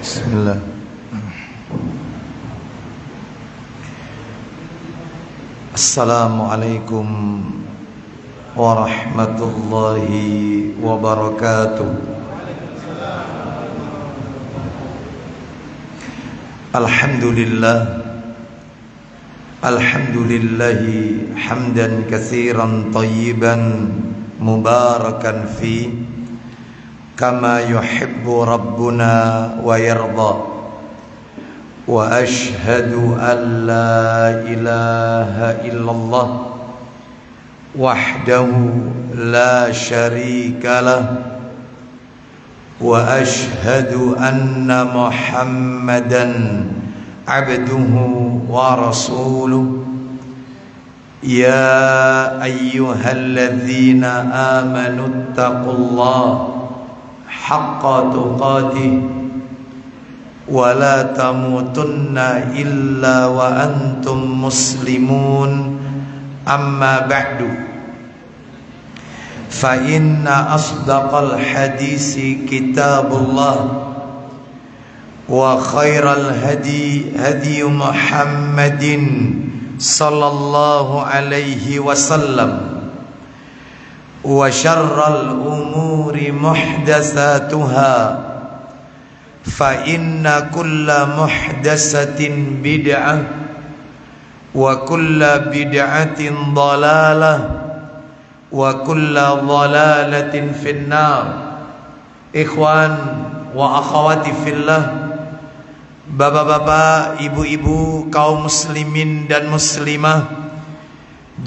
Bismillah. Assalamualaikum warahmatullahi wabarakatuh. Alhamdulillahi hamdan katsiran tayyiban mubarakan fi kama yuhibbu rabbuna wa yarda. Wa ashhadu an la ilaha illallah wahdahu la syarika lah wa ashhadu anna Muhammadan abduhu wa rasuluh. Ya ayyuhalladzina amanu taqullaha haqqa tuqatih wa la tamutunna illa wa antum muslimun. Amma ba'du, fa inna asdaqal hadisi kitabullah wa khairal hadi hadi Muhammadin sallallahu alaihi wasallam wa syarral umuri muhdatsatuha fa inna kulla muhdatsatin bid'ah wa kulla bid'atin dhalalah wa kulla dhalalatin finnar. Ikhwan wa akhawati fillah, bapak-bapak, ibu-ibu, kaum muslimin dan muslimah,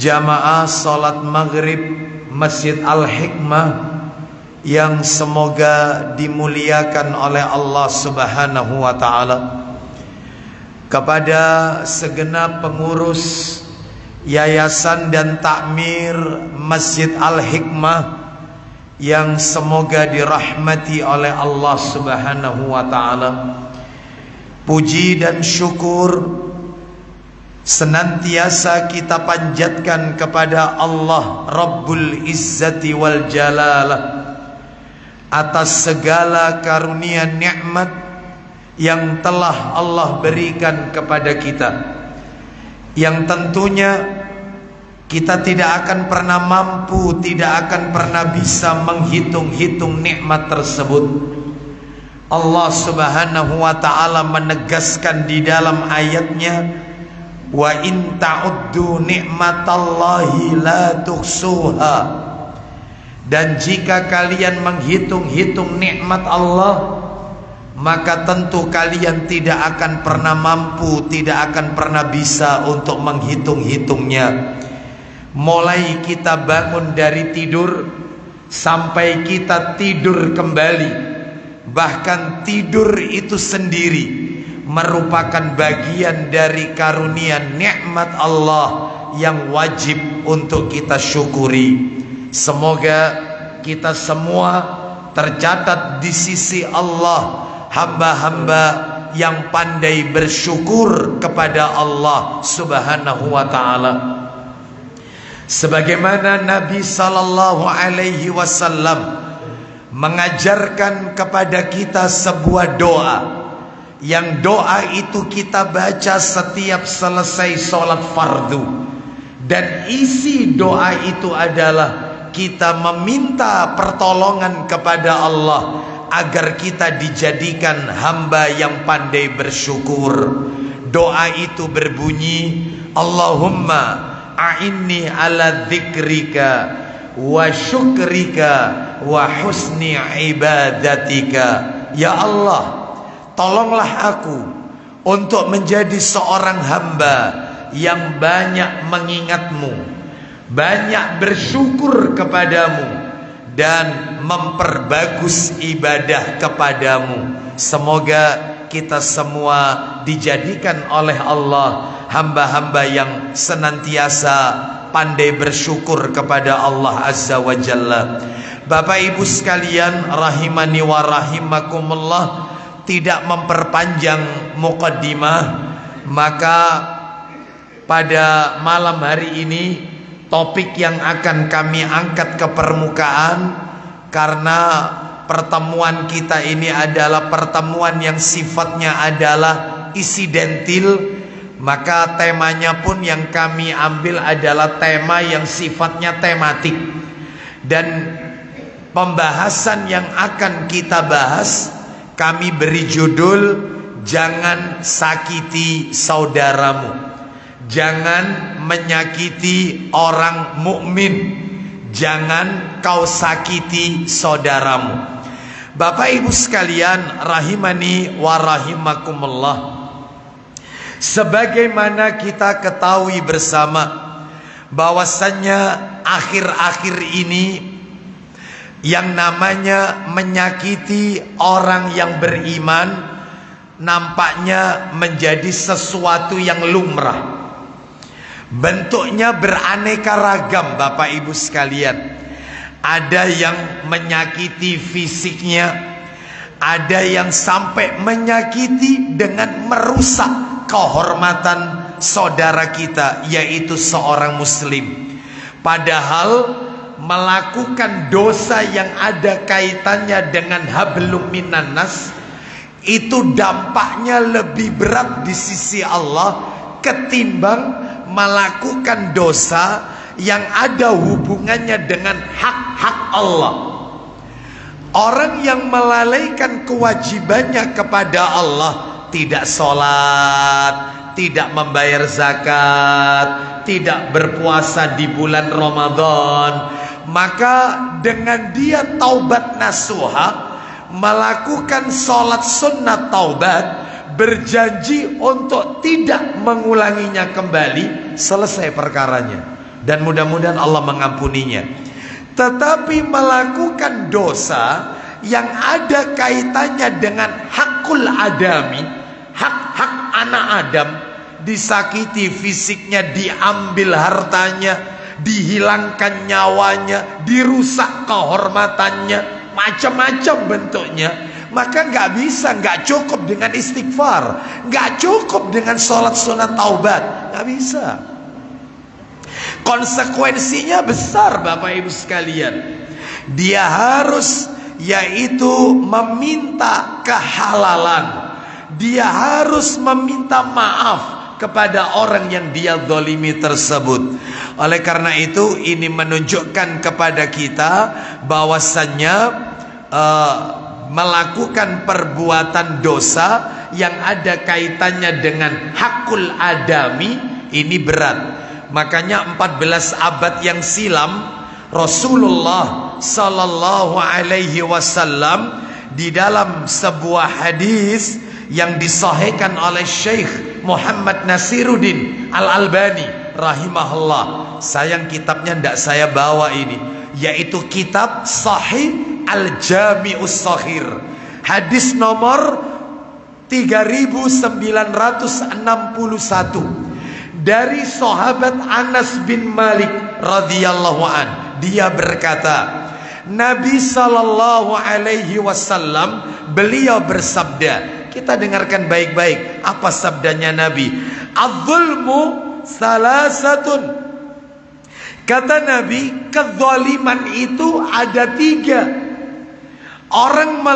jamaah salat maghrib Masjid Al-Hikmah yang semoga dimuliakan oleh Allah Subhanahu wa ta'ala, kepada segenap pengurus yayasan dan takmir Masjid Al-Hikmah yang semoga dirahmati oleh Allah Subhanahu wa ta'ala. Puji dan syukur senantiasa kita panjatkan kepada Allah Rabbul Izzati wal Jalalah atas segala karunia nikmat yang telah Allah berikan kepada kita, yang tentunya kita tidak akan pernah mampu, tidak akan pernah bisa menghitung-hitung nikmat tersebut. Allah Subhanahu wa ta'ala menegaskan di dalam ayatnya, wa in ta'uddu ni'matallahi la tuhsuha. Dan jika kalian menghitung-hitung nikmat Allah, maka tentu kalian tidak akan pernah mampu, tidak akan pernah bisa untuk menghitung-hitungnya. Mulai kita bangun dari tidur sampai kita tidur kembali, bahkan tidur itu sendiri merupakan bagian dari karunia nikmat Allah yang wajib untuk kita syukuri. Semoga kita semua tercatat di sisi Allah hamba-hamba yang pandai bersyukur kepada Allah Subhanahu wa ta'ala. Sebagaimana Nabi sallallahu alaihi wasallam mengajarkan kepada kita sebuah doa, yang doa itu kita baca setiap selesai sholat fardu, dan isi doa itu adalah kita meminta pertolongan kepada Allah agar kita dijadikan hamba yang pandai bersyukur. Doa itu berbunyi, Allahumma a'inni ala dzikrika wa syukrika wa husni ibadatika. Ya Allah, tolonglah aku untuk menjadi seorang hamba yang banyak mengingatmu, banyak bersyukur kepadamu, dan memperbagus ibadah kepadamu. Semoga kita semua dijadikan oleh Allah hamba-hamba yang senantiasa pandai bersyukur kepada Allah Azza wa Jalla. Bapak ibu sekalian rahimani wa rahimakumullah, tidak memperpanjang muqaddimah, maka pada malam hari ini topik yang akan kami angkat ke permukaan, karena pertemuan kita ini adalah pertemuan yang sifatnya adalah insidentil, maka temanya pun yang kami ambil adalah tema yang sifatnya tematik. Dan pembahasan yang akan kita bahas kami beri judul Jangan Sakiti Saudaramu. Jangan menyakiti orang mukmin. Jangan kau sakiti saudaramu. Bapak Ibu sekalian rahimani wa rahimakumullah. Sebagaimana kita ketahui bersama bahwasannya akhir-akhir ini yang namanya menyakiti orang yang beriman nampaknya menjadi sesuatu yang lumrah. Bentuknya beraneka ragam Bapak Ibu sekalian. Ada yang menyakiti fisiknya, ada yang sampai menyakiti dengan merusak kehormatan saudara kita, yaitu seorang muslim. Padahal melakukan dosa yang ada kaitannya dengan hablum minan nas itu dampaknya lebih berat di sisi Allah ketimbang melakukan dosa yang ada hubungannya dengan hak-hak Allah. Orang yang melalaikan kewajibannya kepada Allah, tidak sholat, tidak membayar zakat, tidak berpuasa di bulan Ramadan, maka dengan dia taubat nasuha, melakukan sholat sunnah taubat, berjanji untuk tidak mengulanginya kembali, selesai perkaranya, dan mudah-mudahan Allah mengampuninya. Tetapi melakukan dosa yang ada kaitannya dengan hakul adami, hak-hak anak Adam, disakiti fisiknya, diambil hartanya, dihilangkan nyawanya, dirusak kehormatannya, macam-macam bentuknya, maka nggak bisa, nggak cukup dengan istighfar, nggak cukup dengan sholat sunat taubat, nggak bisa. Konsekuensinya besar Bapak Ibu sekalian. Dia harus yaitu meminta kehalalan. Dia harus meminta maaf kepada orang yang dia zalimi tersebut. Oleh karena itu ini menunjukkan kepada kita bahwasannya melakukan perbuatan dosa yang ada kaitannya dengan hakul adami ini berat. Makanya 14 abad yang silam Rasulullah sallallahu alaihi wasallam di dalam sebuah hadis yang disahihkan oleh Syekh Muhammad Nasiruddin Al-Albani rahimahullah. Sayang kitabnya tidak saya bawa ini, yaitu kitab Sahih Al-Jami'us Shaghir, hadis nomor 3961 dari sahabat Anas bin Malik radhiyallahu an. Dia berkata, Nabi sallallahu alaihi wasallam beliau bersabda. Kita dengarkan baik-baik apa sabdanya Nabi. Az-zulmu salasatun. Kata Nabi, kezaliman itu ada 3. Orang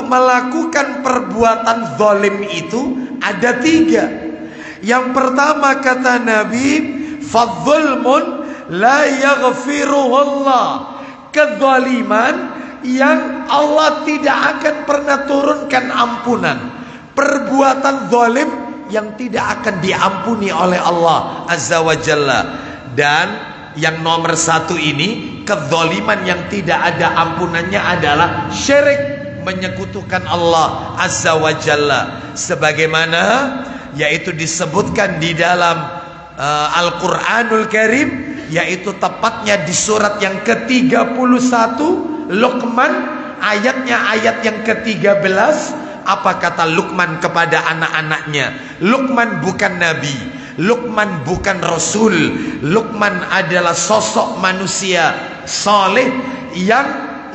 melakukan perbuatan zalim itu ada 3. Yang pertama kata Nabi, fadzulmun la yaghfiruhu Allah. Kezaliman yang Allah tidak akan pernah turunkan ampunan. Perbuatan zalim yang tidak akan diampuni oleh Allah Azza wa Jalla. Dan yang nomor 1 ini, kezaliman yang tidak ada ampunannya adalah syirik, menyekutukan Allah Azza wa Jalla, sebagaimana yaitu disebutkan di dalam Al-Qur'anul Karim, yaitu tepatnya di surat yang ke-31 Luqman, ayatnya ayat yang ke-13. Apa kata Luqman kepada anak-anaknya? Luqman bukan nabi, Luqman bukan rasul. Luqman adalah sosok manusia saleh yang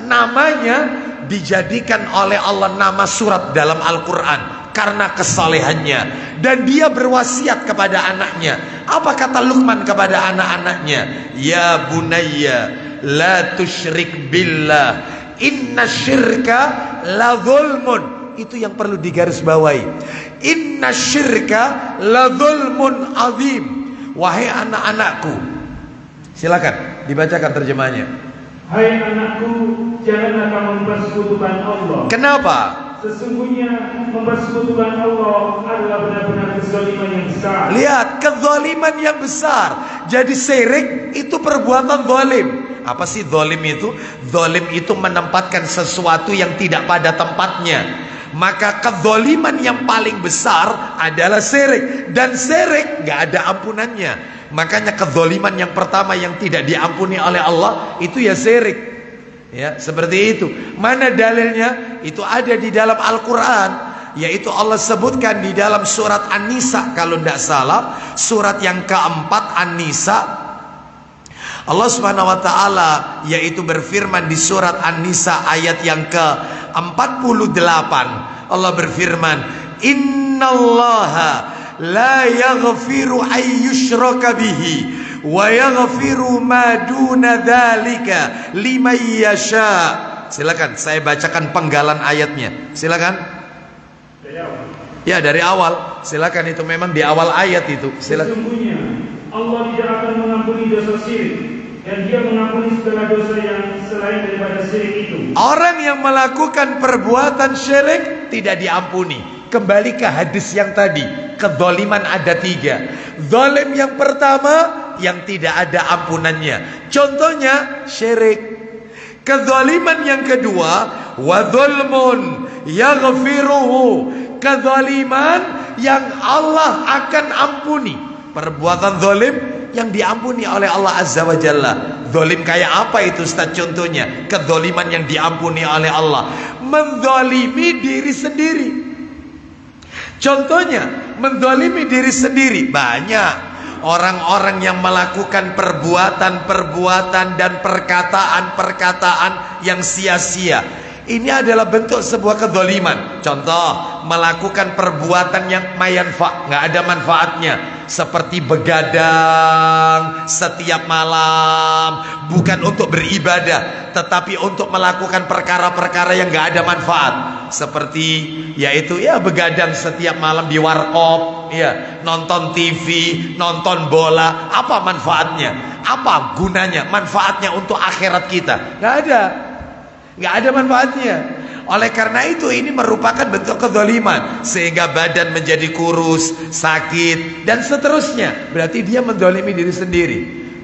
namanya dijadikan oleh Allah nama surat dalam Al-Quran karena kesalehannya. Dan dia berwasiat kepada anaknya. Apa kata Luqman kepada anak-anaknya? Ya bunayya la tusyrik billah Inna syirka la zulmun. Itu yang perlu digarisbawahi. Inna syirka la zulmun azim. Wahai anak-anakku, silakan dibacakan terjemahnya. Hai anakku, janganlah kamu mempersekutukan Allah. Kenapa? Sesungguhnya mempersekutukan Allah adalah benar-benar kezaliman yang besar. Lihat, kezaliman yang besar. Jadi syirik itu perbuatan zalim. Apa sih zalim itu? Zalim itu menempatkan sesuatu yang tidak pada tempatnya. Maka kezaliman yang paling besar adalah syirik. Dan syirik gak ada ampunannya. Makanya kezaliman yang pertama yang tidak diampuni oleh Allah itu ya syirik. Ya, seperti itu. Mana dalilnya? Itu ada di dalam Al-Quran, yaitu Allah sebutkan di dalam surat An-Nisa, kalau tidak salah, surat yang keempat An-Nisa. Allah Subhanahu wa taala yaitu berfirman di surat An-Nisa ayat yang ke-48. Allah berfirman, "Innallaha la yaghfiru ayyushraka bihi wa yaghfiru ma duna dzalika liman yasha." Silakan saya bacakan penggalan ayatnya. Silakan. Ya, dari awal. Silakan, itu memang di awal ayat itu. Silakan. Sesungguhnya Allah tidak akan mengampuni dosa syirik, dan Dia mengampuni segala dosa yang selain daripada syirik itu. Orang yang melakukan perbuatan syirik tidak diampuni. Kembali ke hadis yang tadi, kezaliman ada 3. Zalim yang pertama yang tidak ada ampunannya, contohnya syirik. Kezaliman yang kedua, wa dzulmun yaghfiruhu, kezaliman yang Allah akan ampuni. Perbuatan zalim yang diampuni oleh Allah Azza wa Jalla. Zalim kayak apa itu Ustaz? Contohnya kezaliman yang diampuni oleh Allah, menzalimi diri sendiri. Contohnya menzalimi diri sendiri. Banyak orang-orang yang melakukan perbuatan-perbuatan dan perkataan-perkataan yang sia-sia. Ini adalah bentuk sebuah kezaliman. Contoh, melakukan perbuatan yang nggak ada manfaatnya, seperti begadang setiap malam, bukan untuk beribadah, tetapi untuk melakukan perkara-perkara yang nggak ada manfaat, seperti yaitu ya begadang setiap malam di warkop, ya nonton TV, nonton bola. Apa manfaatnya? Apa gunanya? Manfaatnya untuk akhirat kita nggak ada. Nggak ada manfaatnya. Oleh karena itu ini merupakan bentuk kezaliman, sehingga badan menjadi kurus, sakit, dan seterusnya. Berarti dia menzalimi diri sendiri.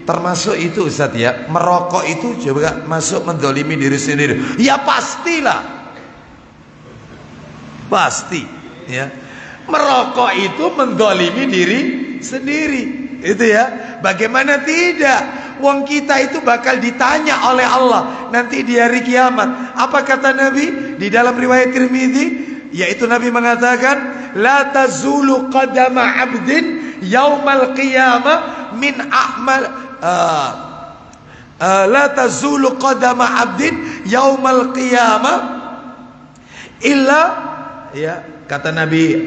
Termasuk itu Ustaz ya, merokok itu juga masuk menzalimi diri sendiri. Ya pastilah, pasti ya. Merokok itu menzalimi diri sendiri, itu ya. Bagaimana tidak? Wong kita itu bakal ditanya oleh Allah nanti di hari kiamat. Apa kata Nabi di dalam riwayat Tirmidzi? Yaitu Nabi mengatakan, la tazulu qadama 'abdin yaumal qiyamah min a'mal la tazulu qadama 'abdin yaumal qiyamah illa, ya kata Nabi,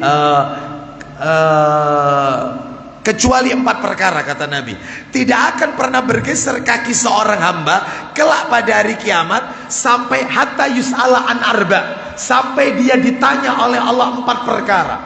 kecuali 4 perkara, kata Nabi. Tidak akan pernah bergeser kaki seorang hamba kelak pada hari kiamat sampai hatta yus'ala an arba, sampai dia ditanya oleh Allah 4 perkara.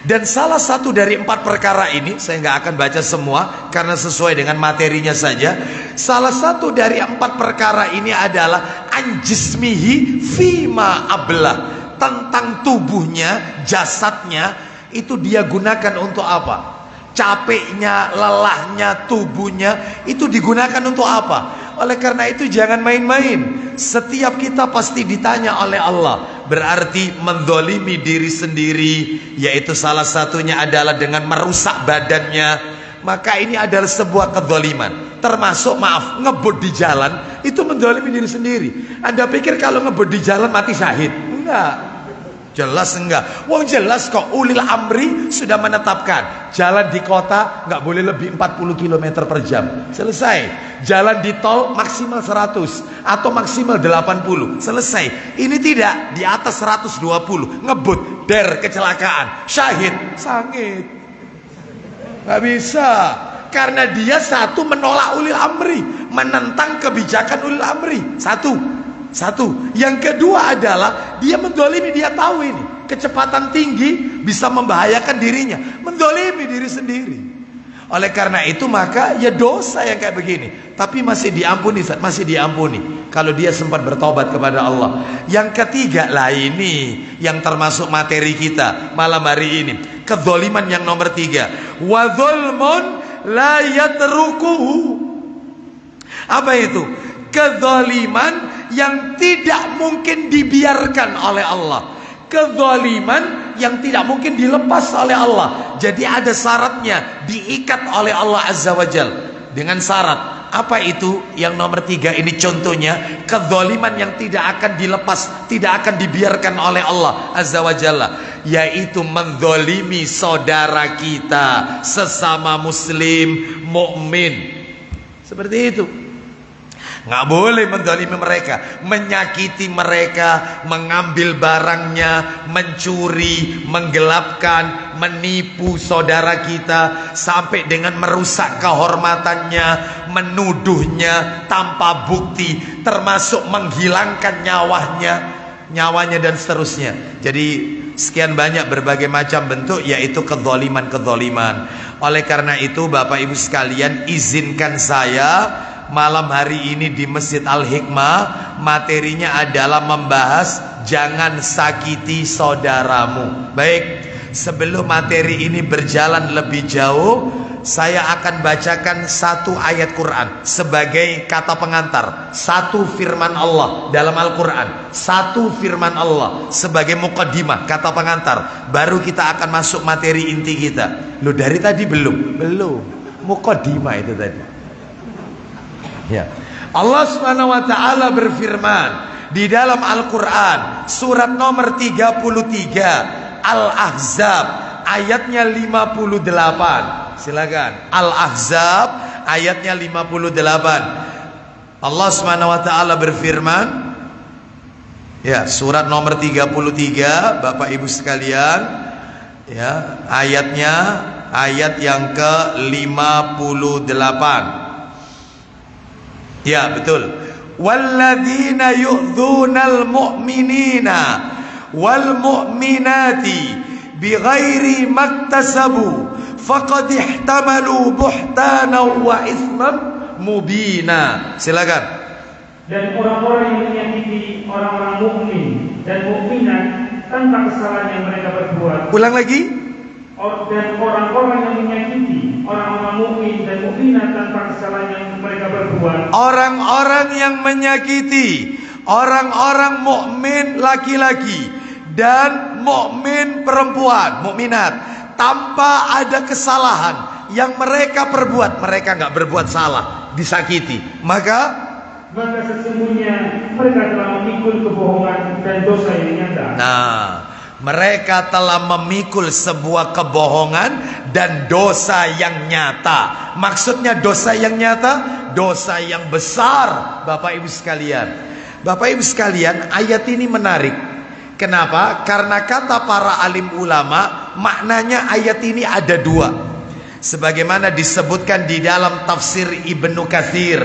Dan salah satu dari 4 perkara ini, saya nggak akan baca semua karena sesuai dengan materinya saja. Salah satu dari 4 perkara ini adalah anjismihi fima ablah, tentang tubuhnya, jasadnya. Itu dia gunakan untuk apa? Capeknya, lelahnya, tubuhnya itu digunakan untuk apa? Oleh karena itu jangan main-main. Setiap kita pasti ditanya oleh Allah. Berarti menzalimi diri sendiri, yaitu salah satunya adalah dengan merusak badannya. Maka ini adalah sebuah kezaliman. Termasuk, maaf, ngebut di jalan itu menzalimi diri sendiri. Anda pikir kalau ngebut di jalan mati syahid? Enggak. Jelas enggak? Wong jelas kok ulil amri sudah menetapkan jalan di kota nggak boleh lebih 40 km per jam. Selesai. Jalan di tol maksimal 100 atau maksimal 80. Selesai. Ini tidak, di atas 120 ngebut, der, kecelakaan, syahid, sangit. Nggak bisa. Karena dia satu menolak ulil amri, menentang kebijakan ulil amri. Satu. Satu. Yang kedua adalah dia mendolimi, dia tahu ini kecepatan tinggi bisa membahayakan dirinya, mendolimi diri sendiri. Oleh karena itu maka ya dosa yang kayak begini, tapi masih diampuni, masih diampuni kalau dia sempat bertobat kepada Allah. Yang ketiga lah, ini yang termasuk materi kita malam hari ini, kedzaliman yang nomor 3. Wa dzulmun la yatrukuhu. Apa itu? Kedzaliman yang tidak mungkin dibiarkan oleh Allah, kedzaliman yang tidak mungkin dilepas oleh Allah. Jadi ada syaratnya, diikat oleh Allah Azza wa Jal dengan syarat. Apa itu? Yang nomor 3 ini contohnya, kedzaliman yang tidak akan dilepas, tidak akan dibiarkan oleh Allah Azza wa Jalla, yaitu menzalimi saudara kita sesama muslim mukmin. Seperti itu. Nggak boleh menzalimi mereka, menyakiti mereka, mengambil barangnya, mencuri, menggelapkan, menipu saudara kita sampai dengan merusak kehormatannya, menuduhnya tanpa bukti, termasuk menghilangkan nyawanya dan seterusnya. Jadi sekian banyak berbagai macam bentuk, yaitu kedzaliman. Oleh karena itu Bapak Ibu sekalian, izinkan saya malam hari ini di Masjid Al-Hikmah, materinya adalah membahas jangan sakiti saudaramu. Baik, sebelum materi ini berjalan lebih jauh, saya akan bacakan satu ayat Quran sebagai kata pengantar, satu firman Allah dalam Al-Quran, satu firman Allah sebagai muqaddimah, kata pengantar. Baru kita akan masuk materi inti kita. Loh, dari tadi belum muqaddimah itu tadi. Ya. Allah Subhanahu wa taala berfirman di dalam Al-Qur'an surat nomor 33 Al-Ahzab ayatnya 58. Silakan. Al-Ahzab ayatnya 58. Allah Subhanahu wa taala berfirman, ya, surat nomor 33 Bapak Ibu sekalian, ya, ayatnya ayat yang ke-58. Ya, betul. Walladzina yu'dzunal mu'minina wal mu'minati bighairi maktasabu faqad ihtamalu buhtanan wa itsman mubina. Silakan. Dan orang-orang yang menyakiti orang-orang mukmin dan mukminat tanpa kesalahan yang mereka perbuat. Ulang lagi. Dan orang-orang yang menyakiti orang-orang mukmin dan mukminat tanpa kesalahan yang mereka perbuat. Orang-orang yang menyakiti orang-orang mukmin laki-laki dan mukmin perempuan, mukminat, tanpa ada kesalahan yang mereka perbuat, mereka nggak berbuat salah, disakiti, maka sesungguhnya mereka telah memikul kebohongan dan dosa yang nyata. Nah, mereka telah memikul sebuah kebohongan dan dosa yang nyata. Maksudnya dosa yang nyata, dosa yang besar, Bapak Ibu sekalian. Bapak Ibu sekalian, ayat ini menarik. Kenapa? Karena kata para alim ulama, maknanya ayat ini ada 2. Sebagaimana disebutkan di dalam tafsir Ibnu Katsir,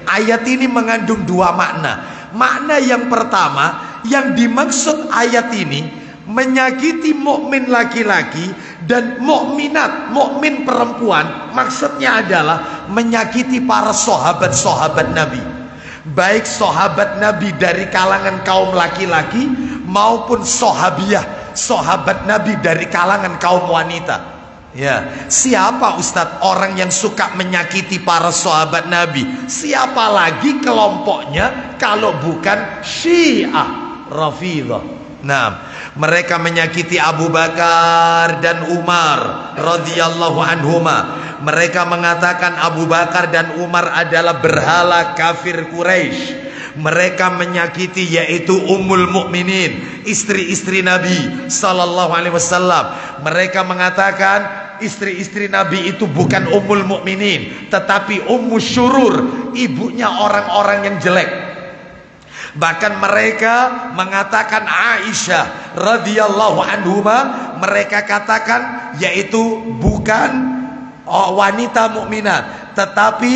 ayat ini mengandung 2 makna. Makna yang pertama, yang dimaksud ayat ini menyakiti mukmin laki-laki dan mukminat, mukmin perempuan, maksudnya adalah menyakiti para sahabat-sahabat Nabi, baik sahabat Nabi dari kalangan kaum laki-laki maupun sahabiah, sahabat Nabi dari kalangan kaum wanita. Ya, siapa Ustadz orang yang suka menyakiti para sahabat Nabi? Siapa lagi kelompoknya kalau bukan Syiah Rafidhah? Nah, mereka menyakiti Abu Bakar dan Umar radhiyallahu anhuma. Mereka mengatakan Abu Bakar dan Umar adalah berhala kafir Quraisy. Mereka menyakiti yaitu Ummul Mukminin, istri-istri Nabi sallallahu alaihi wasallam. Mereka mengatakan istri-istri Nabi itu bukan Ummul Mukminin, tetapi Ummu Syurur, ibunya orang-orang yang jelek. Bahkan mereka mengatakan Aisyah radhiyallahu anhuma, mereka katakan yaitu bukan wanita mukminat, tetapi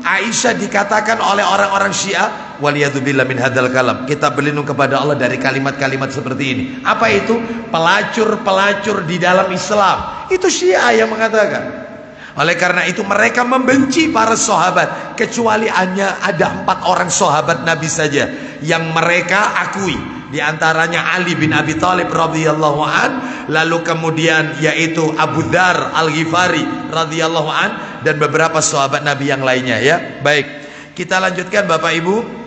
Aisyah dikatakan oleh orang-orang Syiah Waliyadzubillah min hadzal kalam. Kita berlindung kepada Allah dari kalimat-kalimat seperti ini. Apa itu? Pelacur-pelacur di dalam Islam. Itu Syiah yang mengatakan. Oleh karena itu mereka membenci para sahabat, kecuali hanya ada 4 orang sahabat Nabi saja yang mereka akui. Di antaranya Ali bin Abi Thalib radhiyallahu an, lalu kemudian yaitu Abu Dzar Al-Ghifari radhiyallahu an, dan beberapa sahabat Nabi yang lainnya, ya. Baik, kita lanjutkan Bapak Ibu.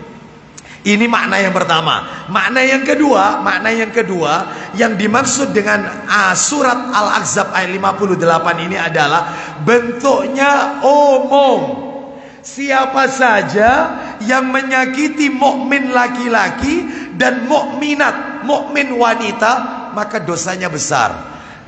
Ini makna yang pertama. Makna yang kedua yang dimaksud dengan surat Al-Ahzab ayat 58 ini adalah bentuknya umum. Siapa saja yang menyakiti mukmin laki-laki dan mukminat, mukmin wanita, maka dosanya besar.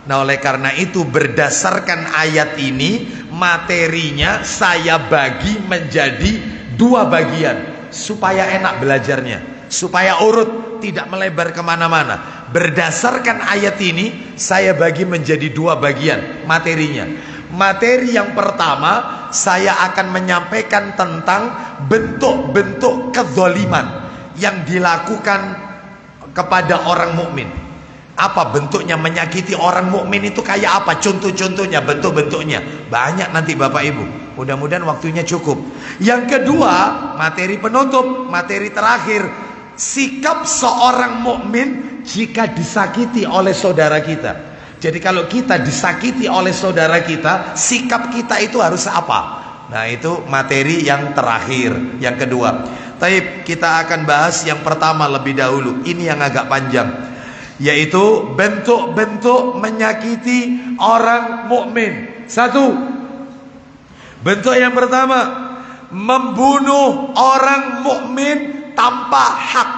Nah, oleh karena itu berdasarkan ayat ini, materinya saya bagi menjadi 2 bagian supaya enak belajarnya, supaya urut, tidak melebar kemana-mana. Berdasarkan ayat ini saya bagi menjadi 2 bagian materinya. Materi yang pertama, saya akan menyampaikan tentang bentuk-bentuk kezaliman yang dilakukan kepada orang mukmin. Apa bentuknya menyakiti orang mukmin itu kayak apa? Contoh-contohnya, bentuk-bentuknya banyak nanti Bapak Ibu. Mudah-mudahan waktunya cukup. Yang kedua, materi penutup, materi terakhir, sikap seorang mukmin jika disakiti oleh saudara kita. Jadi kalau kita disakiti oleh saudara kita, sikap kita itu harus apa? Nah, itu materi yang terakhir, yang kedua. Taib, kita akan bahas yang pertama lebih dahulu. Ini yang agak panjang, yaitu bentuk-bentuk menyakiti orang mukmin. 1. Bentuk yang pertama, membunuh orang mukmin tanpa hak.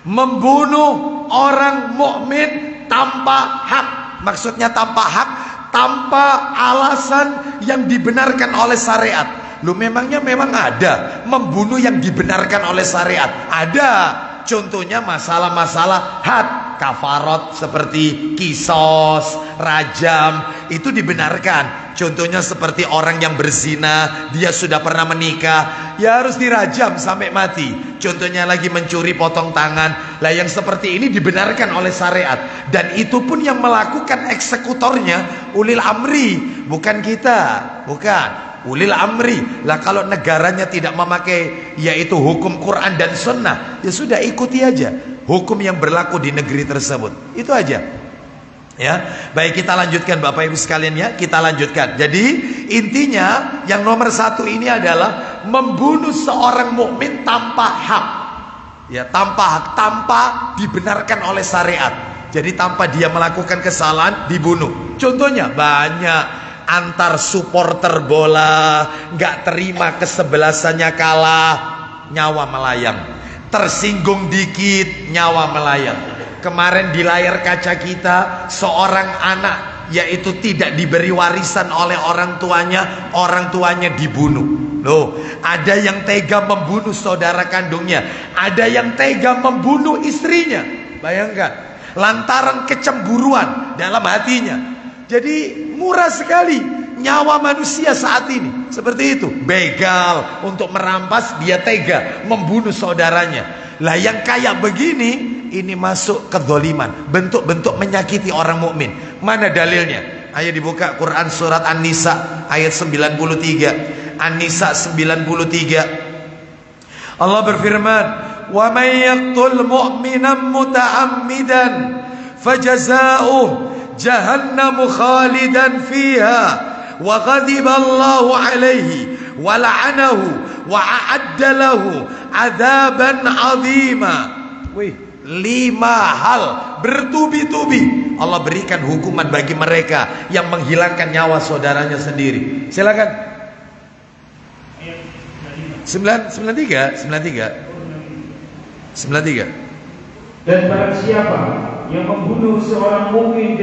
Membunuh orang mukmin tanpa hak. Maksudnya tanpa hak, tanpa alasan yang dibenarkan oleh syariat. Lu memang ada membunuh yang dibenarkan oleh syariat? Ada. Contohnya masalah-masalah had, kafarat seperti kisos, rajam, itu dibenarkan. Contohnya seperti orang yang berzina, dia sudah pernah menikah, ya harus dirajam sampai mati. Contohnya lagi mencuri, potong tangan. Lah yang seperti ini dibenarkan oleh syariat. Dan itu pun yang melakukan eksekutornya ulil amri, bukan kita, bukan. Ulil amri. Lah kalau negaranya tidak memakai yaitu hukum Quran dan Sunnah, ya sudah ikuti aja hukum yang berlaku di negeri tersebut. Itu aja. Ya, baik, kita lanjutkan Bapak Ibu sekalian, ya, kita lanjutkan. Jadi intinya yang nomor 1 ini adalah membunuh seorang mukmin tanpa hak. Ya, tanpa hak, tanpa dibenarkan oleh syariat. Jadi tanpa dia melakukan kesalahan dibunuh. Contohnya banyak. Antar supporter bola, nggak terima kesebelasannya kalah, nyawa melayang. Tersinggung dikit, nyawa melayang. Kemarin di layar kaca kita, seorang anak yaitu tidak diberi warisan oleh orang tuanya dibunuh. Loh, ada yang tega membunuh saudara kandungnya, ada yang tega membunuh istrinya. Bayangkan, lantaran kecemburuan dalam hatinya. Jadi murah sekali nyawa manusia saat ini. Seperti itu. Begal untuk merampas, dia tega membunuh saudaranya. Lah yang kayak begini, ini masuk kezaliman, bentuk-bentuk menyakiti orang mukmin. Mana dalilnya? Ayo dibuka Quran surat An-Nisa ayat 93. An-Nisa 93. Allah berfirman, "Wa may yaqtul mu'minan muta'ammidan fajaza'uhu jahannam khalidan fiha wa ghadiba Allahu alaihi wa la'anahu wa a'adda lahu adzaban 'azima." Wih, 5 hal bertubi-tubi Allah berikan hukuman bagi mereka yang menghilangkan nyawa saudaranya sendiri. Silakan. 93. Dan barang siapa yang membunuh seorang mukmin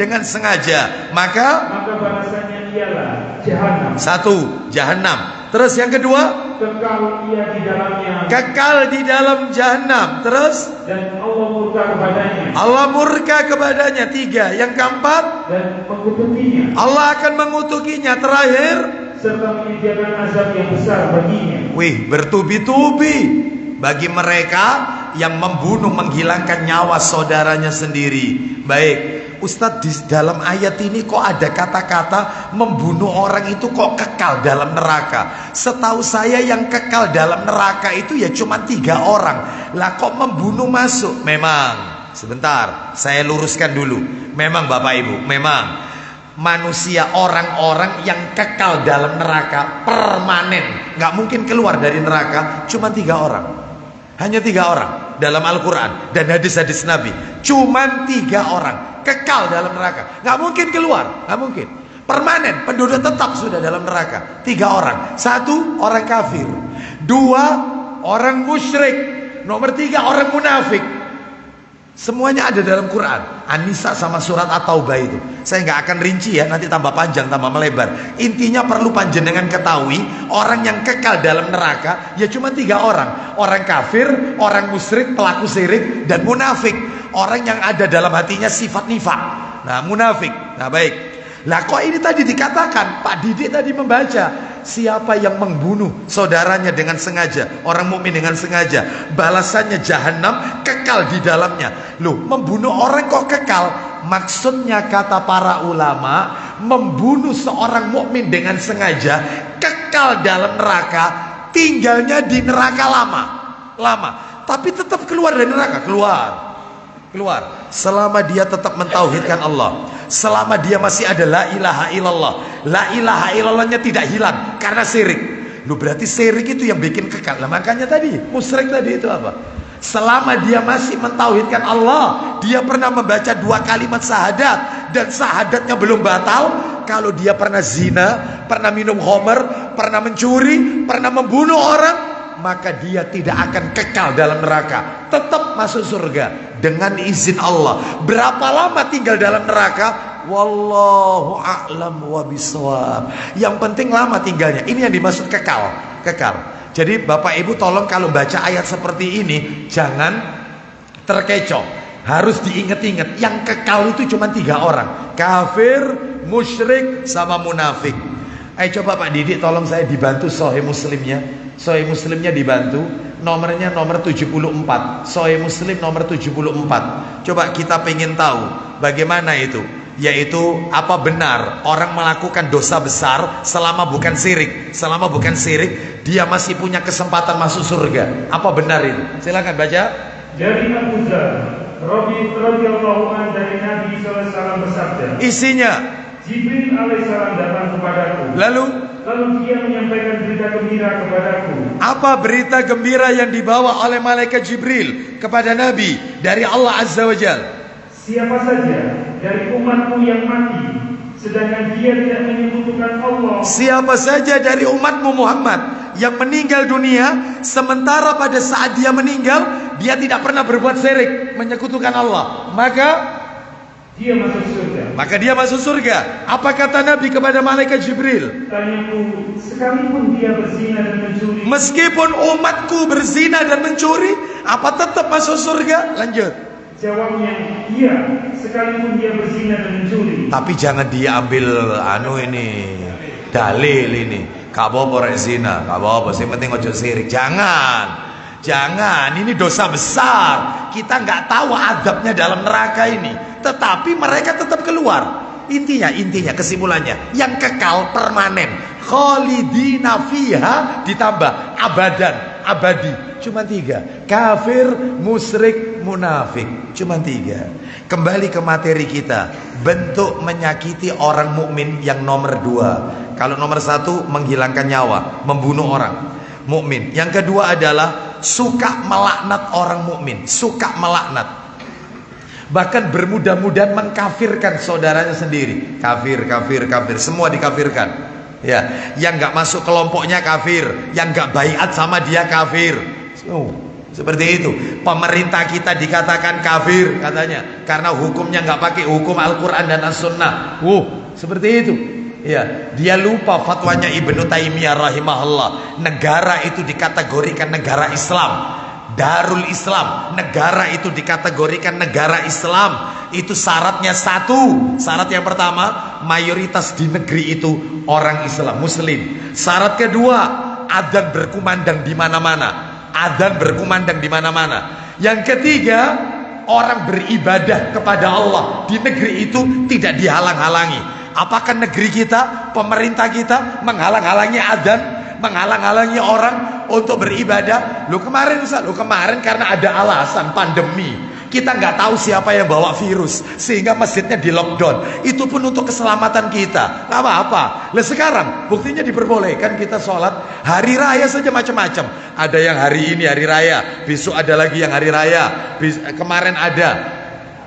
dengan sengaja, maka balasannya ialah jahanam. 1. Jahanam. Terus yang kedua, kekal ia di dalamnya, kekal di dalam jahanam. Terus, dan Allah murka kepadanya. 3. Yang keempat, dan mengutukinya. Allah akan mengutukinya. Terakhir, serta menyediakan azab yang besar baginya. Wih, bertubi-tubi bagi mereka yang membunuh, menghilangkan nyawa saudaranya sendiri. Baik, Ustadz, di dalam ayat ini kok ada kata-kata membunuh orang itu kok kekal dalam neraka? Setahu saya yang kekal dalam neraka itu ya cuma 3 orang. Lah kok membunuh masuk? Memang, sebentar, saya luruskan dulu. Memang Bapak Ibu, memang manusia, orang-orang yang kekal dalam neraka permanen, nggak mungkin keluar dari neraka, cuma 3 orang. Hanya 3 orang dalam Al-Quran dan hadis-hadis Nabi. Cuma 3 orang kekal dalam neraka, nggak mungkin keluar, nggak mungkin. Permanen, penduduk tetap sudah dalam neraka. 3 orang. 1, orang kafir. 2, orang musyrik. Nomor 3, orang munafik. Semuanya ada dalam Quran. An-Nisa sama surat At-Taubah itu. Saya nggak akan rinci ya, nanti tambah panjang, tambah melebar. Intinya perlu panjenengan ketahui, orang yang kekal dalam neraka ya cuma 3 orang. Orang kafir, orang musyrik, pelaku syirik, dan munafik. Orang yang ada dalam hatinya sifat nifak. Nah, munafik. Nah, baik. Lah kok ini tadi dikatakan, Pak Didik tadi membaca, siapa yang membunuh saudaranya dengan sengaja, orang mukmin dengan sengaja, balasannya jahanam, kekal di dalamnya. Loh, membunuh orang kok kekal? Maksudnya kata para ulama, membunuh seorang mukmin dengan sengaja, kekal dalam neraka, tinggalnya di neraka lama, tapi tetap keluar dari neraka, keluar. Selama dia tetap mentauhidkan Allah, selama dia masih ada la ilaha illallah. La ilaha illallahnya tidak hilang karena syirik. Lu berarti syirik itu yang bikin kekal. Nah, makanya tadi musyrik tadi itu apa? Selama dia masih mentauhidkan Allah, dia pernah membaca 2 kalimat syahadat dan syahadatnya belum batal. Kalau dia pernah zina, pernah minum khamr, pernah mencuri, pernah membunuh orang, maka dia tidak akan kekal dalam neraka, tetap masuk surga dengan izin Allah. Berapa lama tinggal dalam neraka? Wallahu a'lam wa bishawab. Yang penting lama tinggalnya. Ini yang dimaksud kekal. Jadi Bapak Ibu tolong kalau baca ayat seperti ini jangan terkecoh. Harus diingat-ingat, yang kekal itu cuma 3 orang. Kafir, musyrik, sama munafik. Ayo coba Pak Didik tolong saya dibantu Sahih Muslimnya. Sahih Muslimnya dibantu. Nomornya nomor 74. Sahih Muslim nomor 74. Coba kita pengen tahu bagaimana itu. Yaitu apa benar orang melakukan dosa besar selama bukan syirik. Selama bukan syirik dia masih punya kesempatan masuk surga. Apa benar itu? Silakan baca. Dari Abu Dzar radhiyallahu anhu dari Nabi sallallahu alaihi wasallam bersabda. Isinya, Jibril alaihissalam datang kepadaku. Lalu dia menyampaikan berita gembira kepadaku. Apa berita gembira yang dibawa oleh malaikat Jibril kepada Nabi dari Allah Azza wa Jalla? Siapa saja dari umatku yang mati sedangkan dia tidak menyekutukan Allah. Siapa saja dari umatmu Muhammad yang meninggal dunia sementara pada saat dia meninggal dia tidak pernah berbuat syirik, menyekutukan Allah, maka dia masuk surga. Apa kata Nabi kepada malaikat Jibril? Tanyaku, sekalipun dia berzina dan mencuri. Meskipun umatku berzina dan mencuri, apa tetap masuk surga? Lanjut. Jawabnya, iya, sekalipun dia berzina dan mencuri. Tapi jangan dia ambil ini dalil ini. Kabopo zina, kabopo. Yang penting ojo syirik. Jangan, ini dosa besar. Kita nggak tahu adabnya dalam neraka ini. Tetapi mereka tetap keluar. Intinya kesimpulannya, yang kekal permanen. Khalidina fiha ditambah abadan, abadi. Cuma 3. Kafir, musyrik, munafik. Cuma 3. Kembali ke materi kita. Bentuk menyakiti orang mukmin yang nomor 2. Kalau nomor 1 menghilangkan nyawa, membunuh orang mukmin. Yang kedua adalah suka melaknat orang mukmin, suka melaknat. Bahkan bermudah-mudahan mengkafirkan saudaranya sendiri. Kafir, semua dikafirkan. Ya, yang nggak masuk kelompoknya kafir, yang nggak baiat sama dia kafir. Seperti itu. Pemerintah kita dikatakan kafir katanya karena hukumnya nggak pakai hukum Al-Quran dan As-Sunnah. Seperti itu. Ya, dia lupa fatwanya Ibnu Taimiyah rahimahullah. Negara itu dikategorikan negara Islam, Darul Islam. Negara itu dikategorikan negara Islam Itu syaratnya satu. Syarat yang pertama, mayoritas di negeri itu orang Islam, Muslim. Syarat kedua, adzan berkumandang di mana-mana. Adzan berkumandang di mana-mana. Yang ketiga, orang beribadah kepada Allah di negeri itu tidak dihalang-halangi. Apakah negeri kita, pemerintah kita menghalang-halangi adzan, menghalang-halangi orang untuk beribadah? Lu kemarin Ustaz, lu kemarin karena ada alasan pandemi. Kita nggak tahu siapa yang bawa virus sehingga masjidnya di lockdown. Itu pun untuk keselamatan kita. Nggak apa-apa. Lah sekarang buktinya diperbolehkan kita sholat hari raya saja macam-macam. Ada yang hari ini hari raya, besok ada lagi yang hari raya, kemarin ada.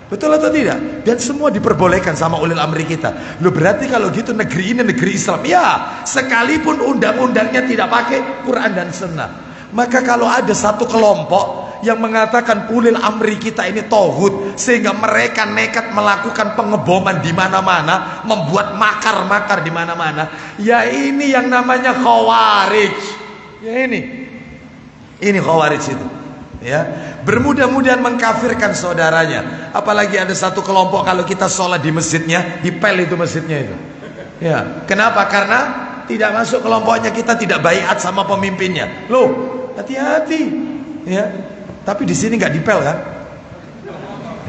Betul atau tidak? Dan semua diperbolehkan sama ulil amri kita. Loh berarti kalau gitu negeri ini negeri Islam. Ya, sekalipun undang-undangnya tidak pakai Quran dan Sunnah. Maka kalau ada satu kelompok yang mengatakan ulil amri kita ini tauhid, sehingga mereka nekat melakukan pengeboman di mana-mana, membuat makar-makar di mana-mana, ya ini yang namanya khawarij. Ya ini khawarij itu. Ya, bermudah-mudahan mengkafirkan saudaranya. Apalagi ada satu kelompok kalau kita sholat di masjidnya, dipel itu masjidnya itu. Ya, kenapa? Karena tidak masuk kelompoknya, kita tidak baiat sama pemimpinnya. Loh, hati-hati. Ya, tapi di sini nggak dipel kan?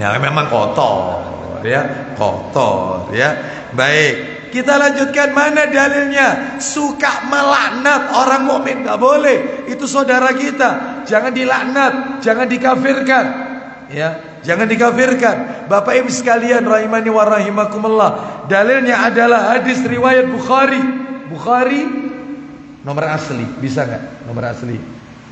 Ya, memang kotor. Ya, kotor. Ya, baik. Kita lanjutkan, mana dalilnya? Suka melaknat orang mukmin nggak boleh. Itu saudara kita, jangan dilaknat, jangan dikafirkan. Ya, jangan dikafirkan. Bapak Ibu sekalian rahimani wa rahimakumullah. Dalilnya adalah hadis riwayat Bukhari. Bukhari nomor asli, bisa nggak? Nomor asli.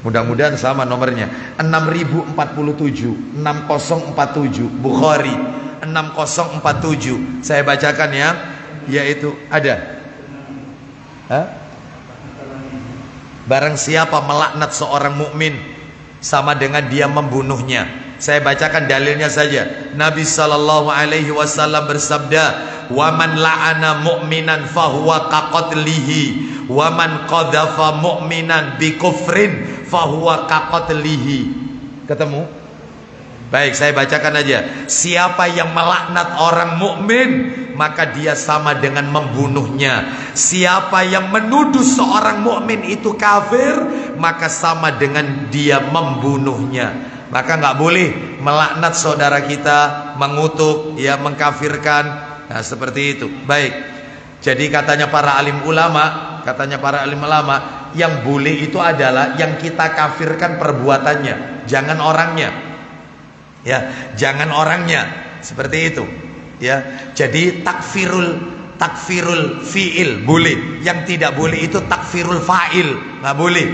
Mudah-mudahan sama nomornya. 6047, 6047 Bukhari 6047. Saya bacakan ya. Yaitu ada. Barang siapa melaknat seorang mukmin sama dengan dia membunuhnya. Saya bacakan dalilnya saja. Nabi sallallahu alaihi wasallam bersabda, "Wa man la'ana mu'minan fahuwa kaqatlihi, wa man qadhafa mu'minan bi kufrin fahuwa kaqatlihi." Ketemu? Baik, saya bacakan aja. Siapa yang melaknat orang mukmin, maka dia sama dengan membunuhnya. Siapa yang menuduh seorang mukmin itu kafir, maka sama dengan dia membunuhnya. Maka nggak boleh melaknat saudara kita, mengutuk, ya, mengkafirkan. Nah, seperti itu. Baik. Jadi katanya para alim ulama, yang boleh itu adalah yang kita kafirkan perbuatannya, jangan orangnya. Ya, jangan orangnya, seperti itu. Ya, jadi takfirul fiil boleh, yang tidak boleh itu takfirul fa'il, nggak boleh.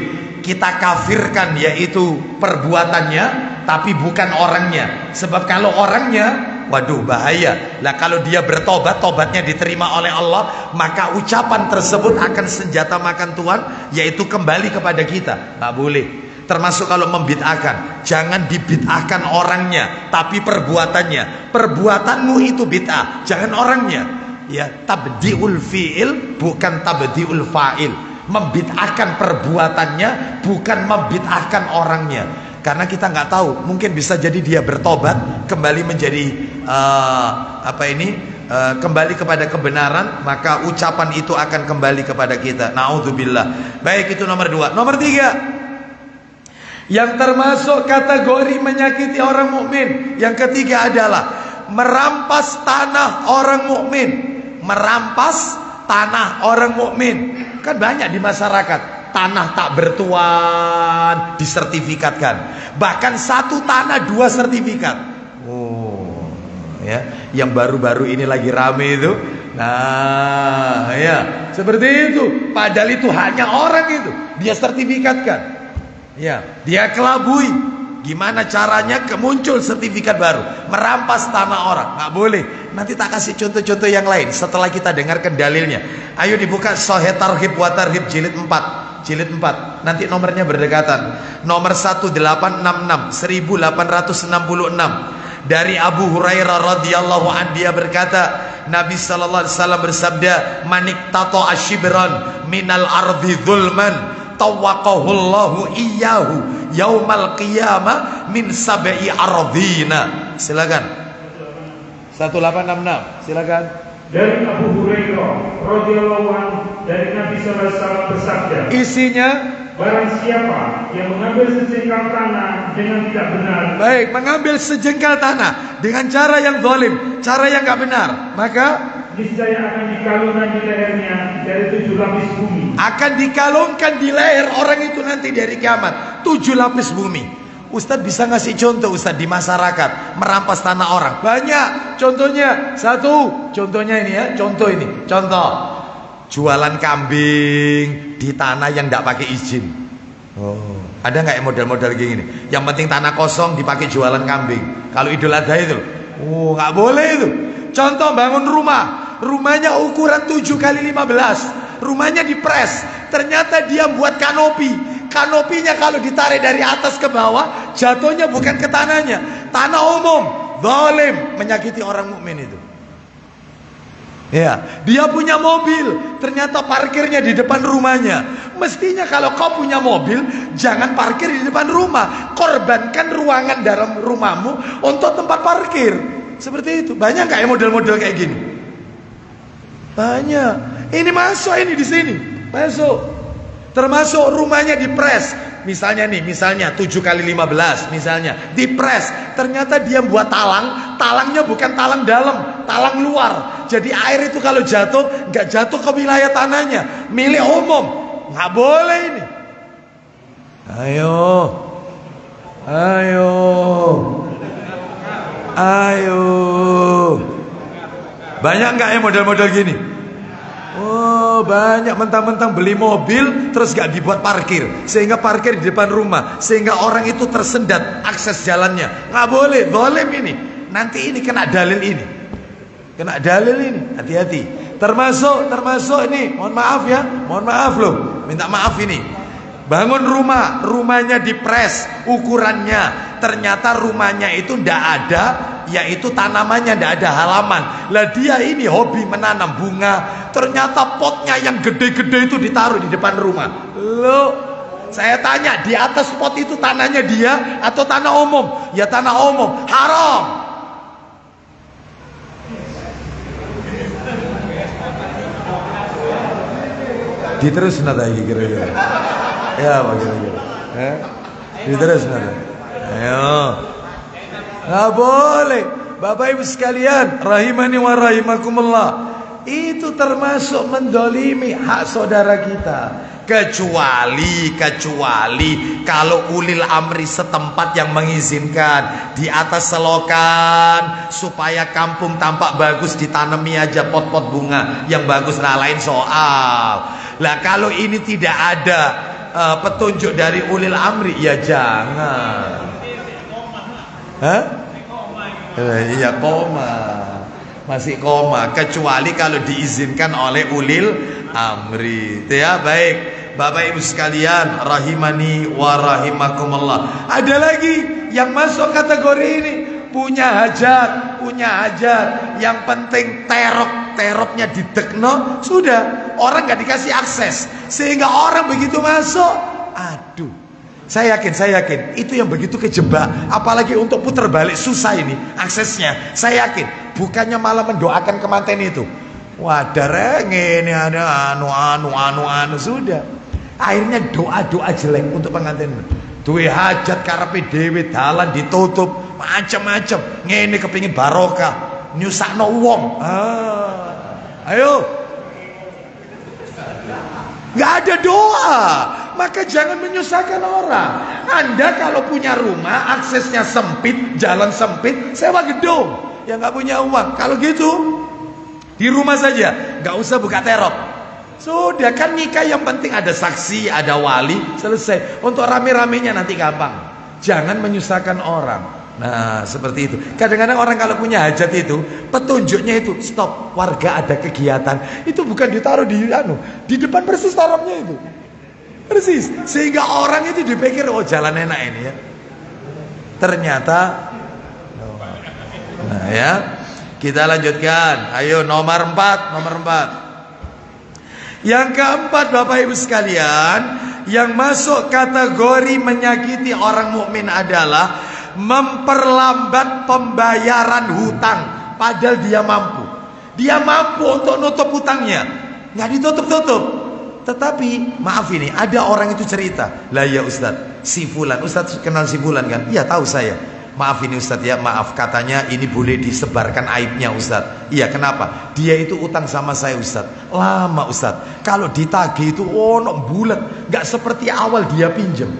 Kita kafirkan yaitu perbuatannya, tapi bukan orangnya. Sebab kalau orangnya, waduh bahaya. Lah kalau dia bertobat, tobatnya diterima oleh Allah, maka ucapan tersebut akan senjata makan Tuhan, yaitu kembali kepada kita. Nggak boleh. Termasuk kalau membid'ahkan, jangan dibid'ahkan orangnya, tapi perbuatannya. Perbuatanmu itu bid'ah, jangan orangnya. Ya, tabdi'ul fi'il bukan tabdi'ul fa'il. Membid'ahkan perbuatannya, bukan membid'ahkan orangnya. Karena kita nggak tahu, mungkin bisa jadi dia bertobat, kembali menjadi kembali kepada kebenaran, maka ucapan itu akan kembali kepada kita. Na'udzubillah. Baik, itu nomor 2. Nomor 3. Yang termasuk kategori menyakiti orang mukmin, yang ketiga adalah merampas tanah orang mukmin. Merampas tanah orang mukmin. Kan banyak di masyarakat tanah tak bertuan disertifikatkan. Bahkan satu tanah 2 sertifikat. Oh, ya, yang baru-baru ini lagi rame itu. Nah, ya, seperti itu. Padahal itu hanya orang itu, dia sertifikatkan. Ya, dia kelabui. Gimana caranya muncul sertifikat baru? Merampas tanah orang. Nggak boleh. Nanti tak kasih contoh-contoh yang lain setelah kita dengarkan dalilnya. Ayo dibuka Sahih Targhib wa Tarhib jilid 4. Jilid 4. Nanti nomornya berdekatan. Nomor 1866. Dari Abu Hurairah radhiyallahu anhu, dia berkata, Nabi sallallahu alaihi wasallam bersabda, "Manik tato ashibran minal ardi zulman tawaqahullahu iyyahu yaumal qiyamah min sab'i ardina." Silakan. 1866. Silakan. Dari Abu Hurairah radhiyallahu anhu, dari Nabi sallallahu alaihi wasallam bersabda, Isinya, barang siapa yang mengambil sejengkal tanah dengan tidak benar, baik, mengambil sejengkal tanah dengan cara yang zalim, cara yang enggak benar, maka niscaya akan dikalungkan di lehernya dari 7 lapis bumi. akan dikalungkan di leher orang itu nanti dari kiamat 7 lapis bumi. Ustadz bisa ngasih contoh Ustadz di masyarakat merampas tanah orang? Banyak. Contohnya satu, contohnya ini ya, contoh ini, contoh jualan kambing di tanah yang tidak pakai izin. Oh, ada nggak yang model-model kayak gini? Yang penting tanah kosong dipakai jualan kambing. Kalau Idul Adha itu, oh nggak boleh itu. Contoh bangun rumah, rumahnya ukuran 7 kali 15, rumahnya dipres, ternyata dia buat kanopi. Kanopinya kalau ditarik dari atas ke bawah, jatuhnya bukan ke tanahnya, tanah umum. Zalim, menyakiti orang mukmin itu. Ya, dia punya mobil, ternyata parkirnya di depan rumahnya. Mestinya kalau kau punya mobil, jangan parkir di depan rumah. Korbankan ruangan dalam rumahmu untuk tempat parkir. Seperti itu. Banyak nggak ya model-model kayak gini? Banyak. Ini masuk ini di sini, masuk. Termasuk rumahnya dipres. Misalnya nih, misalnya 7 kali 15, misalnya dipres. Ternyata dia buat talang, talangnya bukan talang dalam, talang luar. Jadi air itu kalau jatuh, nggak jatuh ke wilayah tanahnya, milik umum. Nggak boleh ini. Ayo, ayo, ayo. Banyak nggak ya model-model gini? Oh banyak, mentang-mentang beli mobil terus gak dibuat parkir, sehingga parkir di depan rumah, sehingga orang itu tersendat akses jalannya. Gak boleh, zalim ini. Nanti ini kena dalil ini, kena dalil ini, hati-hati. Termasuk ini, mohon maaf ya, mohon maaf loh, minta maaf ini. Bangun rumah, rumahnya dipres ukurannya, ternyata rumahnya itu ndak ada, yaitu tanamannya ndak ada halaman. Lah dia ini hobi menanam bunga, ternyata potnya yang gede-gede itu ditaruh di depan rumah. Loh, saya tanya, di atas pot itu tanahnya dia atau tanah umum? Ya tanah umum, haram. Diterus nada lagi kira-kira. Ya bagaimana? Diterus nada. Ayo. Nggak boleh. Bapak Ibu sekalian, rahimani wa rahimakumullah. Itu termasuk mendolimi hak saudara kita. Kecuali kalau ulil amri setempat yang mengizinkan, di atas selokan supaya kampung tampak bagus, ditanami aja pot-pot bunga yang bagus, nah lain soal. Lah kalau ini tidak ada petunjuk dari ulil amri, ya jangan. Hah? Iya koma, masih koma. Kecuali kalau diizinkan oleh ulil amri. Itu ya, baik. Bapak Ibu sekalian, rahimani wa rahimakumullah. Ada lagi yang masuk kategori ini, punya hajat. Yang penting teroknya didekno, sudah, orang gak dikasih akses, sehingga orang begitu masuk, aduh. Saya yakin itu yang begitu kejebak, apalagi untuk putar balik susah ini aksesnya. Saya yakin bukannya malah mendoakan kemanten itu. Wadah ini ada anu sudah. Akhirnya doa jelek untuk pengantin. Duwe hajat karepe dhewe, dalan ditutup, macam-macam. Ngene kepingin barokah, nyusahno wong. Ayo. Nggak ada doa, maka jangan menyusahkan orang. Anda kalau punya rumah, aksesnya sempit, jalan sempit, sewa gedung. Ya nggak punya uang. Kalau gitu, di rumah saja, nggak usah buka terop. Sudah kan nikah, yang penting ada saksi, ada wali, selesai. Untuk rame-ramenya nanti gampang. Jangan menyusahkan orang. Nah seperti itu. Kadang-kadang orang kalau punya hajat itu, petunjuknya itu stop, warga ada kegiatan, itu bukan ditaruh di depan persis taruhnya itu, persis, sehingga orang itu dipikir oh jalan enak ini ya. Ternyata nah ya, kita lanjutkan. Ayo nomor 4. Yang keempat, Bapak Ibu sekalian, yang masuk kategori menyakiti orang mukmin adalah memperlambat pembayaran hutang padahal dia mampu. Dia mampu untuk nutup utangnya, nggak ditutup-tutup. Tetapi maaf ini, ada orang itu cerita, lah ya Ustadz, si Fulan, Ustadz kenal si Fulan kan? Iya tahu saya. Maaf ini Ustadz ya, maaf, katanya ini boleh disebarkan aibnya Ustadz. Iya kenapa? Dia itu utang sama saya Ustadz, lama Ustadz. Kalau ditagih itu bulat, nggak seperti awal dia pinjam.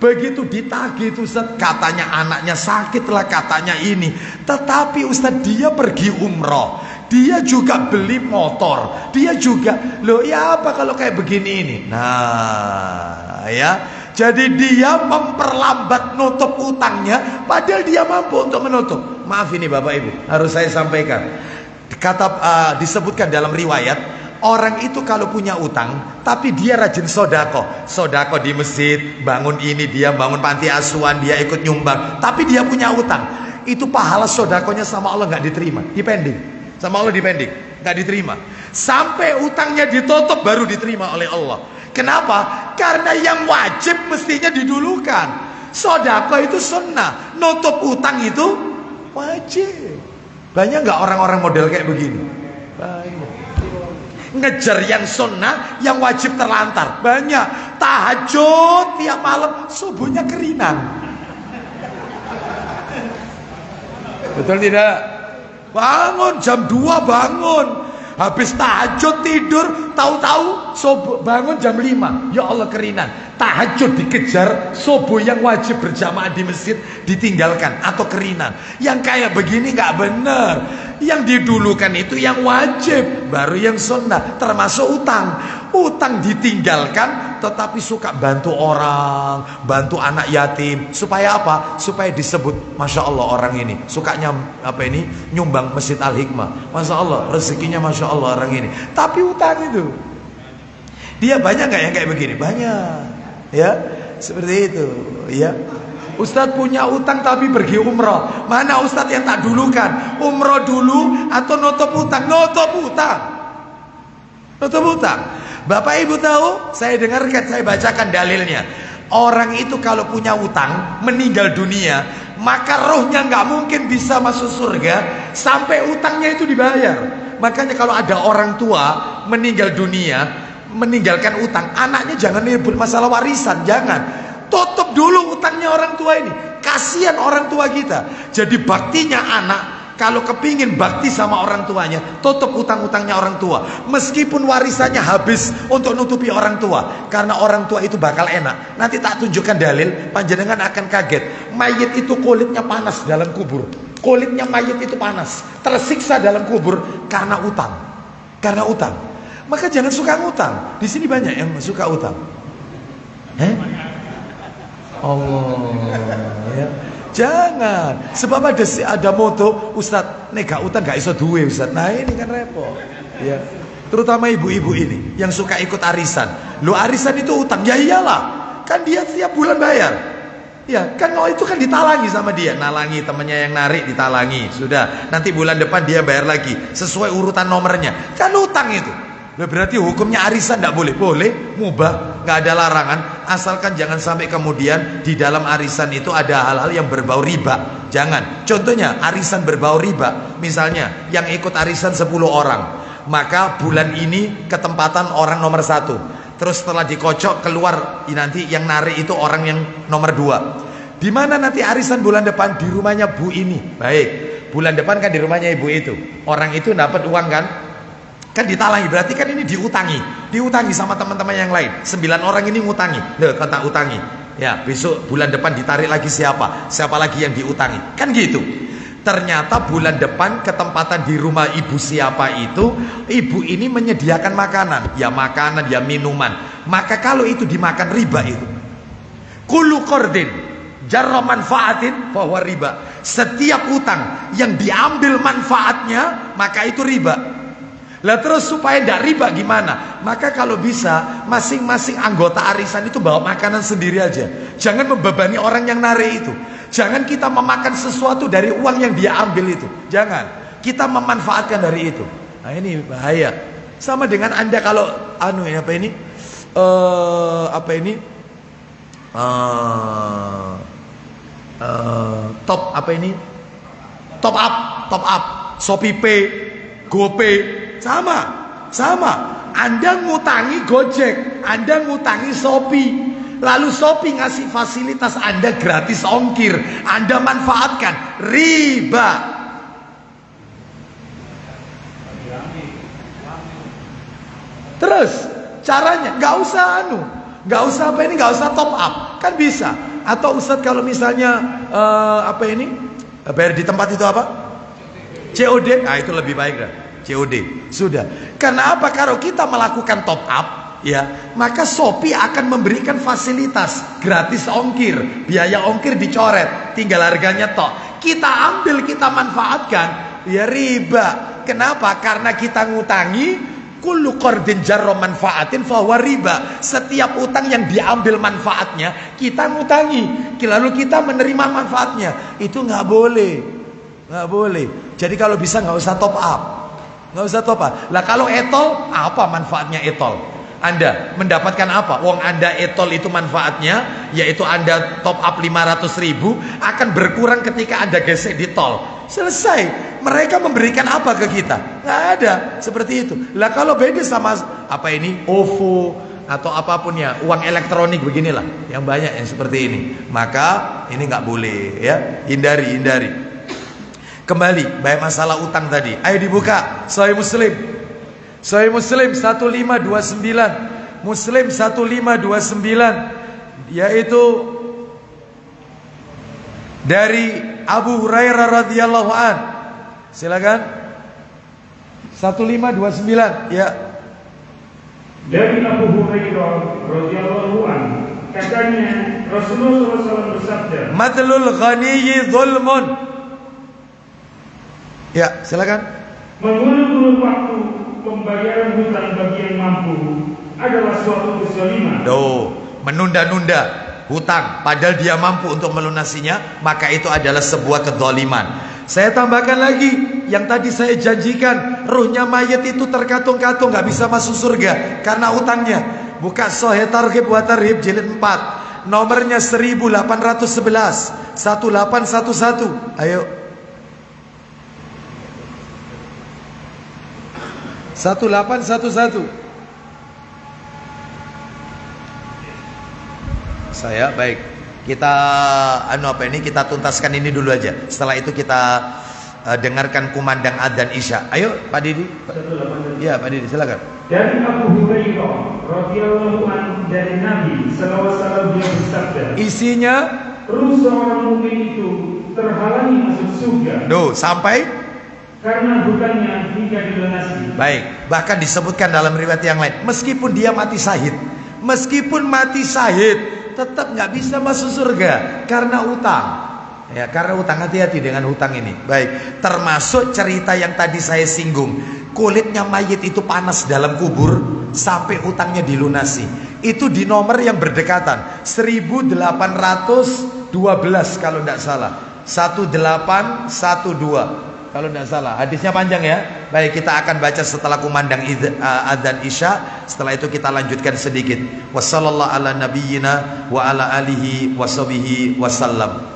Begitu ditagih itu Ustadz, katanya anaknya sakit lah, katanya ini. Tetapi Ustadz dia pergi umroh, dia juga beli motor, dia juga, loh ya apa kalau kayak begini ini. Nah ya, jadi dia memperlambat nutup utangnya, padahal dia mampu untuk menutup. Maaf ini Bapak Ibu, harus saya sampaikan. Disebutkan dalam riwayat, orang itu kalau punya utang, tapi dia rajin sodako di masjid, bangun ini, dia bangun panti asuhan, dia ikut nyumbang, tapi dia punya utang, itu pahala sodakonya sama Allah nggak diterima, dipending. Sama Allah dipending, nggak diterima. Sampai utangnya ditutup baru diterima oleh Allah. Kenapa? Karena yang wajib mestinya didulukan. Sodako itu sunnah, nutup utang itu wajib. Banyak nggak orang-orang model kayak begini? Banyak. Ngejar yang sunnah, yang wajib terlantar. Banyak. Tahajud tiap malam, subuhnya kerinang. Betul tidak? Bangun jam 2 bangun, habis tahajud tidur, tahu-tahu bangun jam 5. Ya Allah keringan. Tahajud dikejar, subuh yang wajib berjamaah di masjid ditinggalkan atau keringan. Yang kayak begini nggak benar. Yang didulukan itu yang wajib, baru yang sunnah, termasuk utang. Utang ditinggalkan, tetapi suka bantu orang, bantu anak yatim. Supaya apa? Supaya disebut, Masya Allah orang ini sukanya nyumbang Masjid Al-Hikmah. Masya Allah rezekinya, Masya Allah orang ini. Tapi utang itu, dia banyak nggak yang kayak begini? Banyak, ya seperti itu, ya. Ustadz punya utang tapi pergi umroh. Mana Ustadz yang tak dulukan? Umroh dulu atau nutup utang? Nutup utang. Nutup utang. Bapak Ibu tahu? Saya dengarkan, saya bacakan dalilnya. Orang itu kalau punya utang, meninggal dunia, maka rohnya nggak mungkin bisa masuk surga sampai utangnya itu dibayar. Makanya kalau ada orang tua meninggal dunia, meninggalkan utang, anaknya jangan ribut masalah warisan, jangan. Tutup dulu utangnya orang tua ini. Kasihan orang tua kita. Jadi baktinya anak, kalau kepingin bakti sama orang tuanya, tutup utang-utangnya orang tua. Meskipun warisannya habis untuk nutupi orang tua, karena orang tua itu bakal enak. Nanti tak tunjukkan dalil, panjenengan akan kaget. Mayit itu kulitnya panas dalam kubur. Kulitnya mayit itu panas, tersiksa dalam kubur karena utang. Karena utang. Maka jangan suka ngutang. Di sini banyak yang suka utang. Allah ya. Jangan. Sebab ada moto, Ustadz nega utang gak iso duwe Ustadz. Nah ini kan repot ya. Terutama ibu-ibu ini yang suka ikut arisan. Lo arisan itu utang. Ya iyalah, kan dia tiap bulan bayar. Ya kan, itu kan ditalangi sama dia. Nalangi temennya yang narik, ditalangi. Sudah, nanti bulan depan dia bayar lagi sesuai urutan nomornya. Kan utang itu. Berarti hukumnya arisan tidak boleh? Boleh, mubah, nggak ada larangan, asalkan jangan sampai kemudian di dalam arisan itu ada hal-hal yang berbau riba. Jangan. Contohnya arisan berbau riba, misalnya yang ikut arisan 10 orang, maka bulan ini ketempatan orang nomor 1. Terus setelah dikocok keluar nanti yang narik itu orang yang nomor 2. Di mana nanti arisan bulan depan? Di rumahnya Bu ini. Baik, bulan depan kan di rumahnya ibu itu. Orang itu dapat uang kan? Kan ditalangi, berarti kan ini diutangi sama teman-teman yang lain. 9 orang ini ngutangi. Loh, kata utangi. Ya, besok bulan depan ditarik lagi siapa lagi yang diutangi. Kan gitu. Ternyata bulan depan ketempatan di rumah ibu siapa itu, ibu ini menyediakan makanan, ya minuman. Maka kalau itu dimakan riba itu. Kullu qardin jarra manfaatin bahwa riba. Setiap utang yang diambil manfaatnya, maka itu riba. Lah terus supaya tidak riba gimana? Maka kalau bisa masing-masing anggota arisan itu bawa makanan sendiri aja. Jangan membebani orang yang narik itu. Jangan kita memakan sesuatu dari uang yang dia ambil itu. Jangan. Kita memanfaatkan dari itu. Nah ini bahaya. Sama dengan Anda kalau top up. Shopee Pay, GoPay, sama. Anda ngutangi Gojek, Anda ngutangi Shopee, lalu Shopee ngasih fasilitas Anda gratis ongkir, Anda manfaatkan, riba. Terus caranya nggak usah top up, kan bisa. Atau Ustadz kalau misalnya bayar di tempat itu apa? COD, nah itu lebih baik dah. COD sudah. Karena apa? Kalau kita melakukan top up, ya, maka Shopee akan memberikan fasilitas gratis ongkir, biaya ongkir dicoret, tinggal harganya tok. Kita ambil, kita manfaatkan, ya riba. Kenapa? Karena kita ngutangi. Kullu qardin jarra manfaatin fahuwa riba. Setiap utang yang diambil manfaatnya, kita ngutangi, lalu kita menerima manfaatnya. Itu nggak boleh. Jadi kalau bisa nggak usah top up. Lah kalau etol, apa manfaatnya etol? Anda mendapatkan apa? Wong Anda etol itu manfaatnya, yaitu Anda top up 500.000 akan berkurang ketika Anda gesek di tol. Selesai. Mereka memberikan apa ke kita? Nggak ada. Seperti itu. Lah kalau beda sama OVO atau apapun ya, uang elektronik beginilah, yang banyak yang seperti ini, maka ini nggak boleh, ya. Hindari. Kembali baik masalah utang tadi. Ayo dibuka Sahih Muslim 1529. Muslim 1529, yaitu dari Abu Hurairah radhiyallahu an. Silakan. 1529, ya. Dari Abu Hurairah radhiyallahu an, katanya Rasulullah SAW bersabda, Madlul ghaniyyi dzulmun. Ya, silakan. Mengulur-ulur waktu pembayaran hutang bagi yang mampu adalah suatu kezaliman. Menunda-nunda hutang padahal dia mampu untuk melunasinya, maka itu adalah sebuah kezaliman. Saya tambahkan lagi, yang tadi saya janjikan, ruhnya mayat itu terkatung-katung, gak bisa masuk surga karena utangnya. Buka Sahih Targhib wa Tarhib jilid 4, nomornya 1811 1811. Ayo 1811. Saya baik. Kita kita tuntaskan ini dulu aja. Setelah itu kita dengarkan kumandang adzan Isya. Ayo Pak Didi. Ya Pak Didi silakan. Dari Abu Hurairah radhiyallahu an, dari Nabi sallallahu alaihi wasallam, dia bersabda, isinya ruh seorang mukmin itu terhalangi masuk surga. Sampai karena hutangnya hingga dilunasi. Baik, bahkan disebutkan dalam riwayat yang lain, meskipun dia mati syahid, tetap nggak bisa masuk surga karena utang. Ya, karena utang. Hati-hati dengan hutang ini. Baik, termasuk cerita yang tadi saya singgung, kulitnya mayit itu panas dalam kubur sampai utangnya dilunasi. Itu di nomor yang berdekatan, 1812 kalau tidak salah, 1812 kalau tidak salah. Hadisnya panjang ya. Baik, kita akan baca setelah kumandang adzan Isya. Setelah itu kita lanjutkan sedikit. Wassallallahu ala nabiyyina wa ala alihi washabihi wasallam.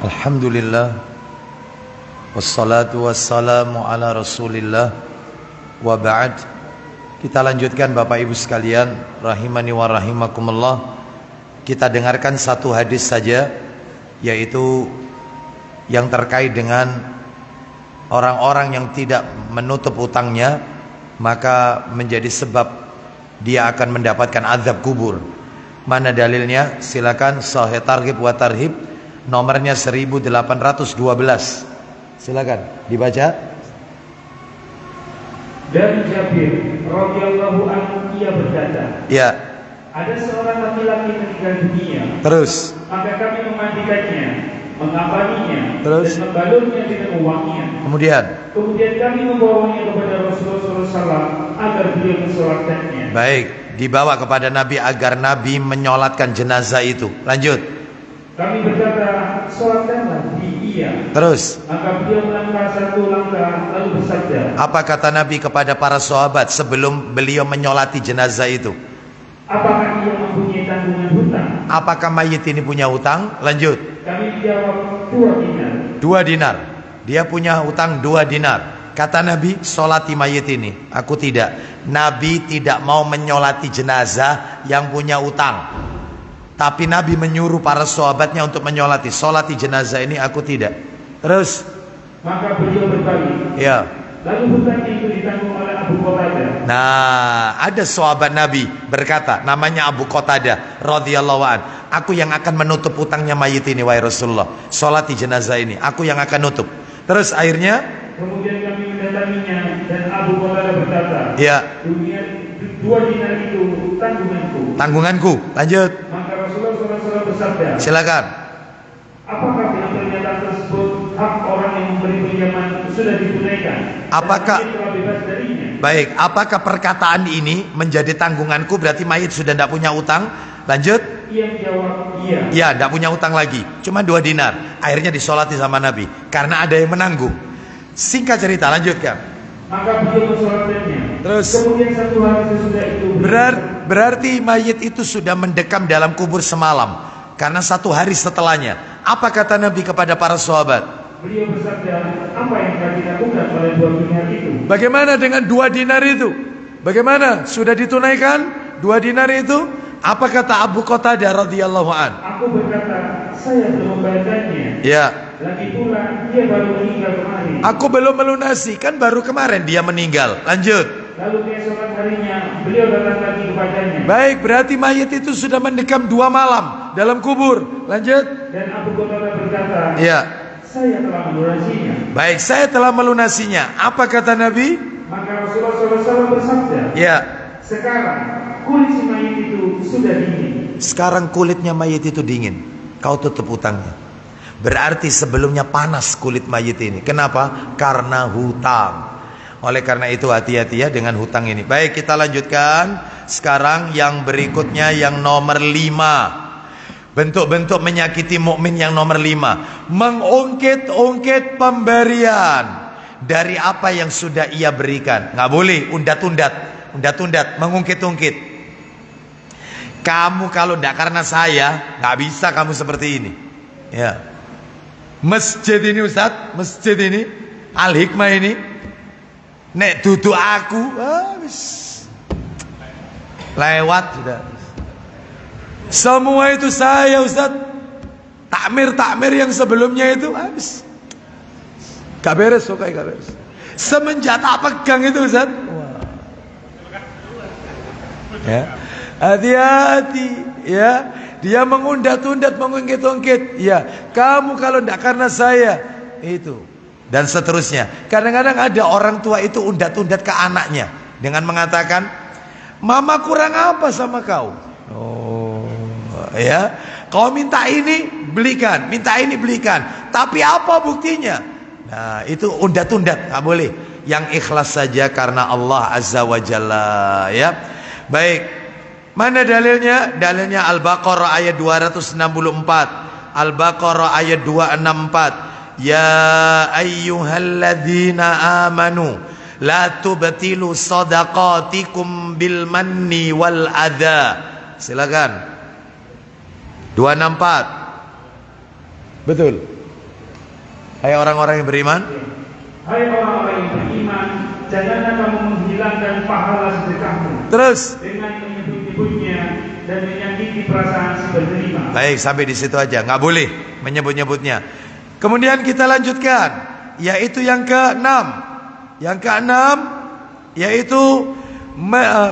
Alhamdulillah, wassalatu wassalamu ala rasulillah, wa ba'd. Kita lanjutkan Bapak Ibu sekalian, rahimani wa rahimakumullah. Kita dengarkan satu hadis saja, yaitu yang terkait dengan orang-orang yang tidak menutup utangnya, maka menjadi sebab dia akan mendapatkan azab kubur. Mana dalilnya? Silakan Sahih Targhib wa Tarhib, nomornya 1812. Silakan dibaca. Dari Jabir radhiyallahu anhu, ia berkata, Ya. ada seorang laki-laki meninggal dunia. Terus. Maka kami memandikannya, mengapaninya, Terus. dan membalurnya dengan uangnya. Kemudian kami membawanya kepada Rasulullah SAW agar beliau mensolatkannya. Baik, dibawa kepada Nabi agar Nabi menyolatkan jenazah itu. Lanjut. Kami berkata, solatkanlah dia. Terus. Maka beliau melangkah satu langkah lalu bersabda. Apa kata Nabi kepada para sahabat sebelum beliau menyolati jenazah itu? Apakah ia mempunyai tanggungan hutang? Apakah mayit ini punya hutang? Lanjut. Kami dijawab 2 dinar. 2 dinar. Dia punya hutang 2 dinar. Kata Nabi, solati mayit ini. Aku tidak. Nabi tidak mau menyolati jenazah yang punya utang. Tapi Nabi menyuruh para sahabatnya untuk menyolati. Solati jenazah ini aku tidak. Terus. Maka beliau berbalik. Ya. Lalu hutang itu ditanggung oleh Abu Qatadah. Nah, ada sahabat Nabi berkata, namanya Abu Qatadah radhiyallahu an. Aku yang akan menutup utangnya mayit ini, wahai Rasulullah. Solati jenazah ini, aku yang akan nutup. Terus akhirnya. Kemudian kami mendatanginya dan Abu Qatadah berkata, Ya. 2 dinar itu tanggunganku. Tanggunganku. Lanjut. Maka Rasulullah SAW bersabda. Silakan. Apakah dengan pernyataan tersebut hak orang yang memberi pinjaman sudah ditunaikan? Apakah dan telah bebas darinya? Baik, apakah perkataan ini menjadi tanggunganku berarti mayit sudah tidak punya utang? Lanjut. Ia menjawab, iya. Ya, tidak punya utang lagi. Cuma 2 dinar. Akhirnya disolati sama Nabi karena ada yang menanggung. Singkat cerita, lanjutkan. Maka beliau mensolatkannya. Terus. Kemudian 1 hari sesudah itu Berarti mayit itu sudah mendekam dalam kubur semalam karena 1 hari setelahnya. Apa kata Nabi kepada para sahabat? Beliau bersabda, apa yang telah dilakukan oleh 2 dinar itu? Bagaimana dengan 2 dinar itu? Bagaimana? Sudah ditunaikan 2 dinar itu? Apa kata Abu Qatadah radhiyallahu an? Aku berkata, saya belum membayarkannya. Ya. Lagi pula dia baru meninggal kemarin. Aku belum melunasi, kan baru kemarin dia meninggal. Lanjut. Lalu keesokan harinya beliau datang lagi kepadanya. Baik, berarti mayit itu sudah mendekam 2 malam dalam kubur. Lanjut. Dan Abu Qatadah berkata, Ya. saya telah melunasinya. Baik, saya telah melunasinya. Apa kata Nabi? Maka Rasulullah SAW bersabda, Ya. sekarang kulit si mayit itu sudah dingin. Sekarang kulitnya mayit itu dingin. Kau tutup utangnya. Berarti sebelumnya panas kulit mayit ini. Kenapa? Karena hutang. Oleh karena itu hati-hati ya dengan hutang ini. Baik, kita lanjutkan. Sekarang yang berikutnya yang nomor 5. Bentuk-bentuk menyakiti mukmin yang nomor 5. Mengungkit-ungkit pemberian dari apa yang sudah ia berikan. Nggak boleh undat-undat, mengungkit-ungkit. Kamu kalau tidak karena saya, nggak bisa kamu seperti ini. Ya. Masjid ini Ustaz, masjid ini Al-Hikmah ini, nek duduk aku lewat sudah. Semua itu saya Ustaz. Takmir yang sebelumnya itu habis. Gak beres, oke, gak beres. Semenjak tak pegang itu Ustaz. Wah. Ya. Hati-hati ya. Dia mengundat-undat, mengungkit-ungkit. Ya, kamu kalau tidak karena saya itu dan seterusnya. Kadang-kadang ada orang tua itu undat-undat ke anaknya dengan mengatakan, "Mama kurang apa sama kau?" Oh, ya. Kau minta ini, belikan. Minta ini, belikan. Tapi apa buktinya? Nah, itu undat-undat, enggak boleh. Yang ikhlas saja karena Allah Azza wa Jalla, ya. Baik. Mana dalilnya? Dalilnya Al-Baqarah ayat 264. Al-Baqarah ayat 264. Ya ayyuhalladzina amanu la tubtilu sadaqatikum bil manni wal adha. Silakan. 264. Betul. Hai orang-orang yang beriman. Hai orang-orang yang beriman, janganlah kamu menghilangkan pahala sedekahmu Terus. dengan menyebut-nyebutnya dan menyakiti perasaan si penerima. Baik, sampai di situ aja. Nggak boleh menyebut-nyebutnya. Kemudian kita lanjutkan, yaitu yang keenam. Yang keenam, yaitu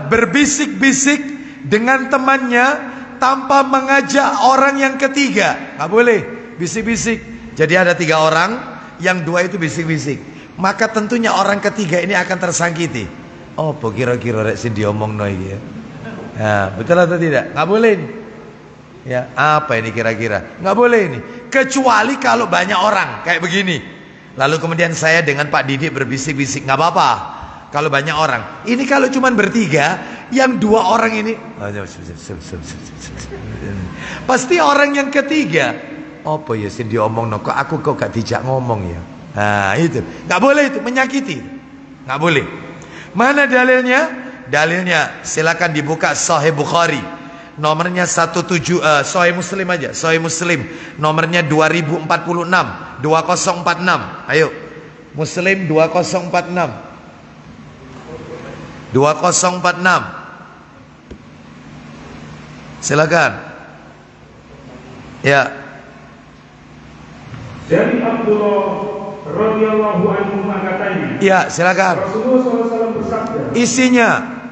berbisik-bisik dengan temannya tanpa mengajak orang yang ketiga. Nggak boleh bisik-bisik. Jadi ada 3 orang, yang 2 itu bisik-bisik. Maka tentunya orang ketiga ini akan tersakiti. Oh, kira-kira rek sing diomongno iki ya. Nah, betul atau tidak? Nggak boleh ini. Ya, apa ini kira-kira? Nggak boleh ini. Kecuali kalau banyak orang kayak begini. Lalu kemudian saya dengan Pak Didik berbisik-bisik, nggak apa-apa. Kalau banyak orang. Ini kalau cuma bertiga, yang 2 orang ini pasti orang yang ketiga. Apa ya sing diomongno kok aku kok gak dijak ngomong ya. Nah, itu. Nggak boleh itu, menyakiti. Nggak boleh. Mana dalilnya? Dalilnya silakan dibuka Sahih Bukhari. Nomornya 17 Sahih Muslim aja, Sahih Muslim. Nomornya 2046, 2046. Ayo. Muslim 2046. 2046. Silakan. Ya. Dari Abdullah radhiyallahu anhu katanya. Ya, silakan. Rasulullah SAW bersabda. Isinya.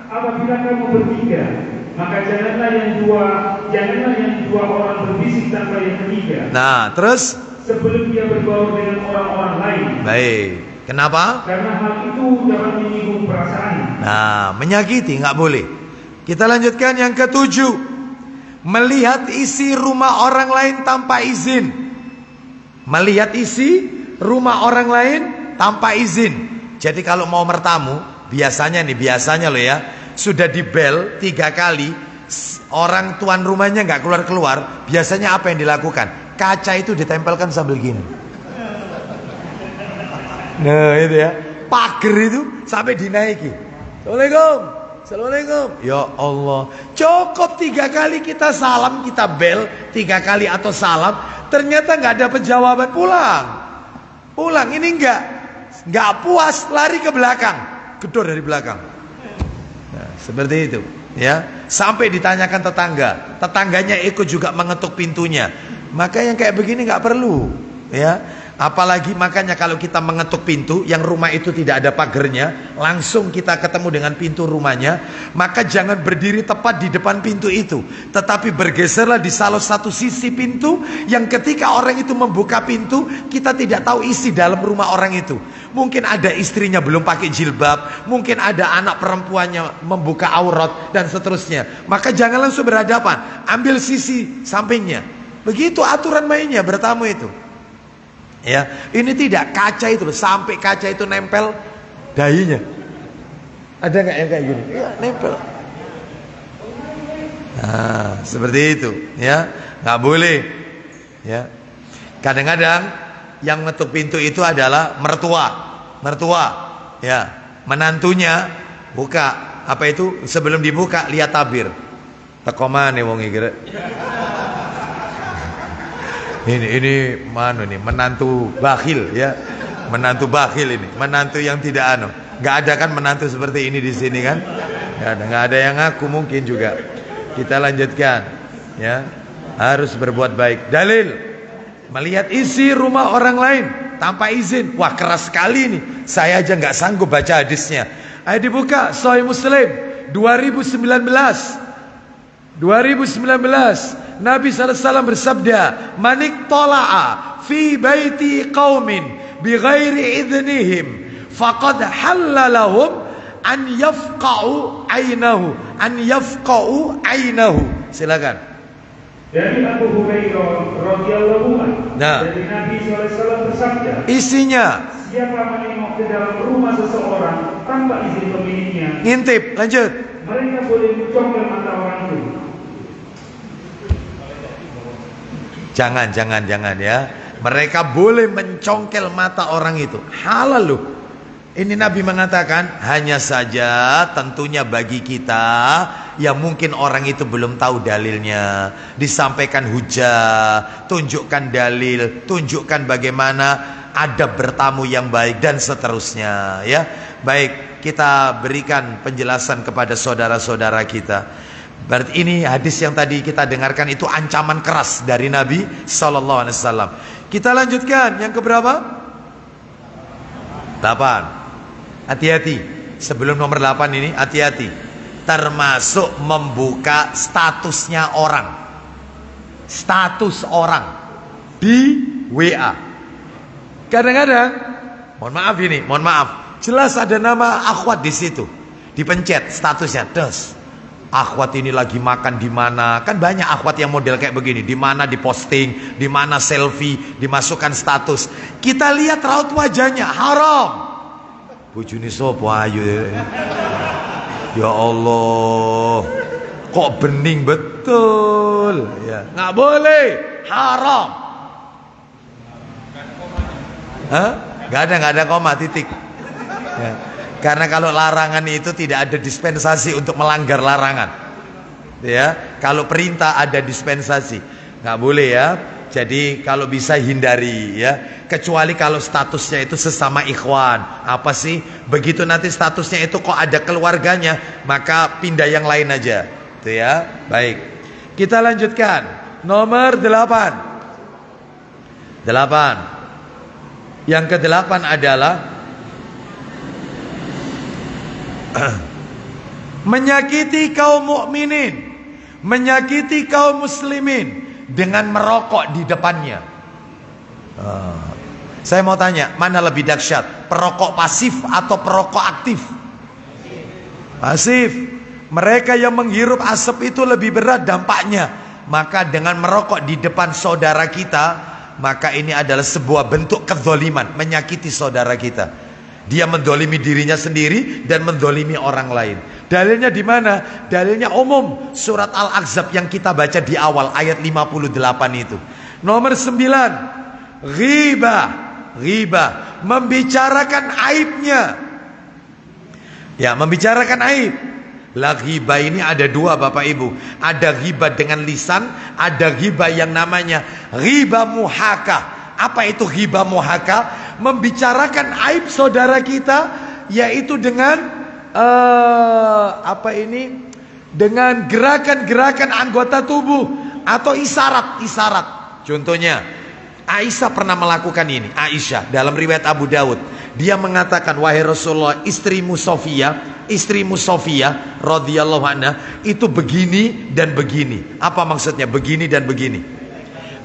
Apabila kamu bertiga, maka janganlah yang dua orang berbisik tanpa yang ketiga. Nah, terus sebelum dia berbaur dengan orang-orang lain. Baik. Kenapa? Karena hal itu dapat menyinggung perasaan. Nah, menyakiti nggak boleh. Kita lanjutkan yang ketujuh. Melihat isi rumah orang lain tanpa izin. Melihat isi rumah orang lain tanpa izin. Jadi kalau mau bertamu, biasanya loh ya, sudah dibel 3 kali, orang tuan rumahnya nggak keluar-keluar. Biasanya apa yang dilakukan? Kaca itu ditempelkan sambil gini. Nah itu ya, pagar itu sampai dinaiki. Assalamualaikum, assalamualaikum. Ya Allah, cukup 3 kali kita salam, kita bel 3 kali atau salam, ternyata nggak ada penjawaban, pulang. Ini nggak puas, lari ke belakang, gedor dari belakang. Nah, seperti itu, ya. Sampai ditanyakan tetangganya ikut juga mengetuk pintunya. Maka yang kayak begini nggak perlu, ya. Apalagi makanya kalau kita mengetuk pintu yang rumah itu tidak ada pagernya, langsung kita ketemu dengan pintu rumahnya, maka jangan berdiri tepat di depan pintu itu, tetapi bergeserlah di salah satu sisi pintu yang ketika orang itu membuka pintu, kita tidak tahu isi dalam rumah orang itu. Mungkin ada istrinya belum pakai jilbab, mungkin ada anak perempuannya membuka aurat dan seterusnya. Maka jangan langsung berhadapan, ambil sisi sampingnya. Begitu aturan mainnya bertamu itu. Ya, ini tidak kaca itu loh, sampai kaca itu nempel dahinya. Ada nggak yang kayak gini? Ya, nempel. Nah, seperti itu, ya, nggak boleh. Ya, kadang-kadang yang ngetuk pintu itu adalah mertua, ya, menantunya buka apa itu sebelum dibuka lihat tabir. Teko maneh wong iki. Ini mana nih menantu bakhil ya, menantu bakhil ini, menantu yang tidak nggak ada kan menantu seperti ini di sini kan, nggak ada yang ngaku mungkin juga. Kita lanjutkan ya, harus berbuat baik. Dalil, melihat isi rumah orang lain tanpa izin, wah keras sekali nih, saya aja nggak sanggup baca hadisnya. Ayo dibuka Sahih Muslim 2019. Nabi SAW bersabda, manik tola'a fi baiti qaumin bi ghairi idnihim faqad halalahum an yafqa'u ainahu. Silakan. Dari Abu Hurairah radhiyallahu anhu, Nah, dari Nabi SAW bersabda, isinya siapa menengok ke dalam rumah seseorang tanpa izin pemiliknya, ngintip. Lanjut. mereka boleh mencongkel mata orang itu. Jangan ya. Mereka boleh mencongkel mata orang itu. Halal loh. Ini Nabi mengatakan, hanya saja tentunya bagi kita yang mungkin orang itu belum tahu dalilnya, disampaikan hujah, tunjukkan dalil, tunjukkan bagaimana adab bertamu yang baik dan seterusnya ya. Baik, kita berikan penjelasan kepada saudara-saudara kita. Berarti ini hadis yang tadi kita dengarkan itu ancaman keras dari Nabi sallallahu alaihi wasallam. Kita lanjutkan yang keberapa? 8. Hati-hati. Sebelum nomor 8 ini hati-hati. Termasuk membuka statusnya orang. Status orang di WA. Kadang-kadang, mohon maaf, jelas ada nama akhwat di situ. Dipencet statusnya, des. Akhwat ini lagi makan di mana? Kan banyak akhwat yang model kayak begini. Di mana diposting, di mana selfie, dimasukkan status. Kita lihat raut wajahnya, haram. Bojone sapa ayo. Ya Allah, kok bening betul ya, nggak boleh, haram. Hah? Nggak ada koma, titik ya. Karena kalau larangan itu tidak ada dispensasi untuk melanggar larangan ya. Kalau perintah ada dispensasi, nggak boleh ya. Jadi kalau bisa hindari ya. Kecuali kalau statusnya itu sesama ikhwan. Apa sih? Begitu nanti statusnya itu kok ada keluarganya, maka pindah yang lain aja. Itu ya. Baik. Kita lanjutkan. Nomor 8. Yang ke-8 adalah menyakiti kaum mukminin, menyakiti kaum muslimin dengan merokok di depannya. Saya mau tanya, mana lebih dahsyat? Perokok pasif atau perokok aktif? Pasif. Mereka yang menghirup asap itu lebih berat dampaknya. Maka dengan merokok di depan saudara kita, maka ini adalah sebuah bentuk kezaliman, menyakiti saudara kita. Dia mendolimi dirinya sendiri dan mendolimi orang lain. Dalilnya di mana? Dalilnya umum, surat Al-Ahzab yang kita baca di awal ayat 58 itu. Nomor 9, ghibah. Ghibah, membicarakan aibnya. Ya, membicarakan aib. Lah ghibah ini ada dua Bapak Ibu. Ada ghibah dengan lisan, ada ghibah yang namanya ghibah muhaka. Apa itu ghibah muhaka? Membicarakan aib saudara kita, yaitu dengan dengan gerakan-gerakan anggota tubuh atau isyarat-isyarat. Contohnya Aisyah pernah melakukan ini. Aisyah dalam riwayat Abu Dawud, dia mengatakan, wahai Rasulullah, istrimu Sofia radhiyallahu anha itu begini dan begini. Apa maksudnya begini dan begini?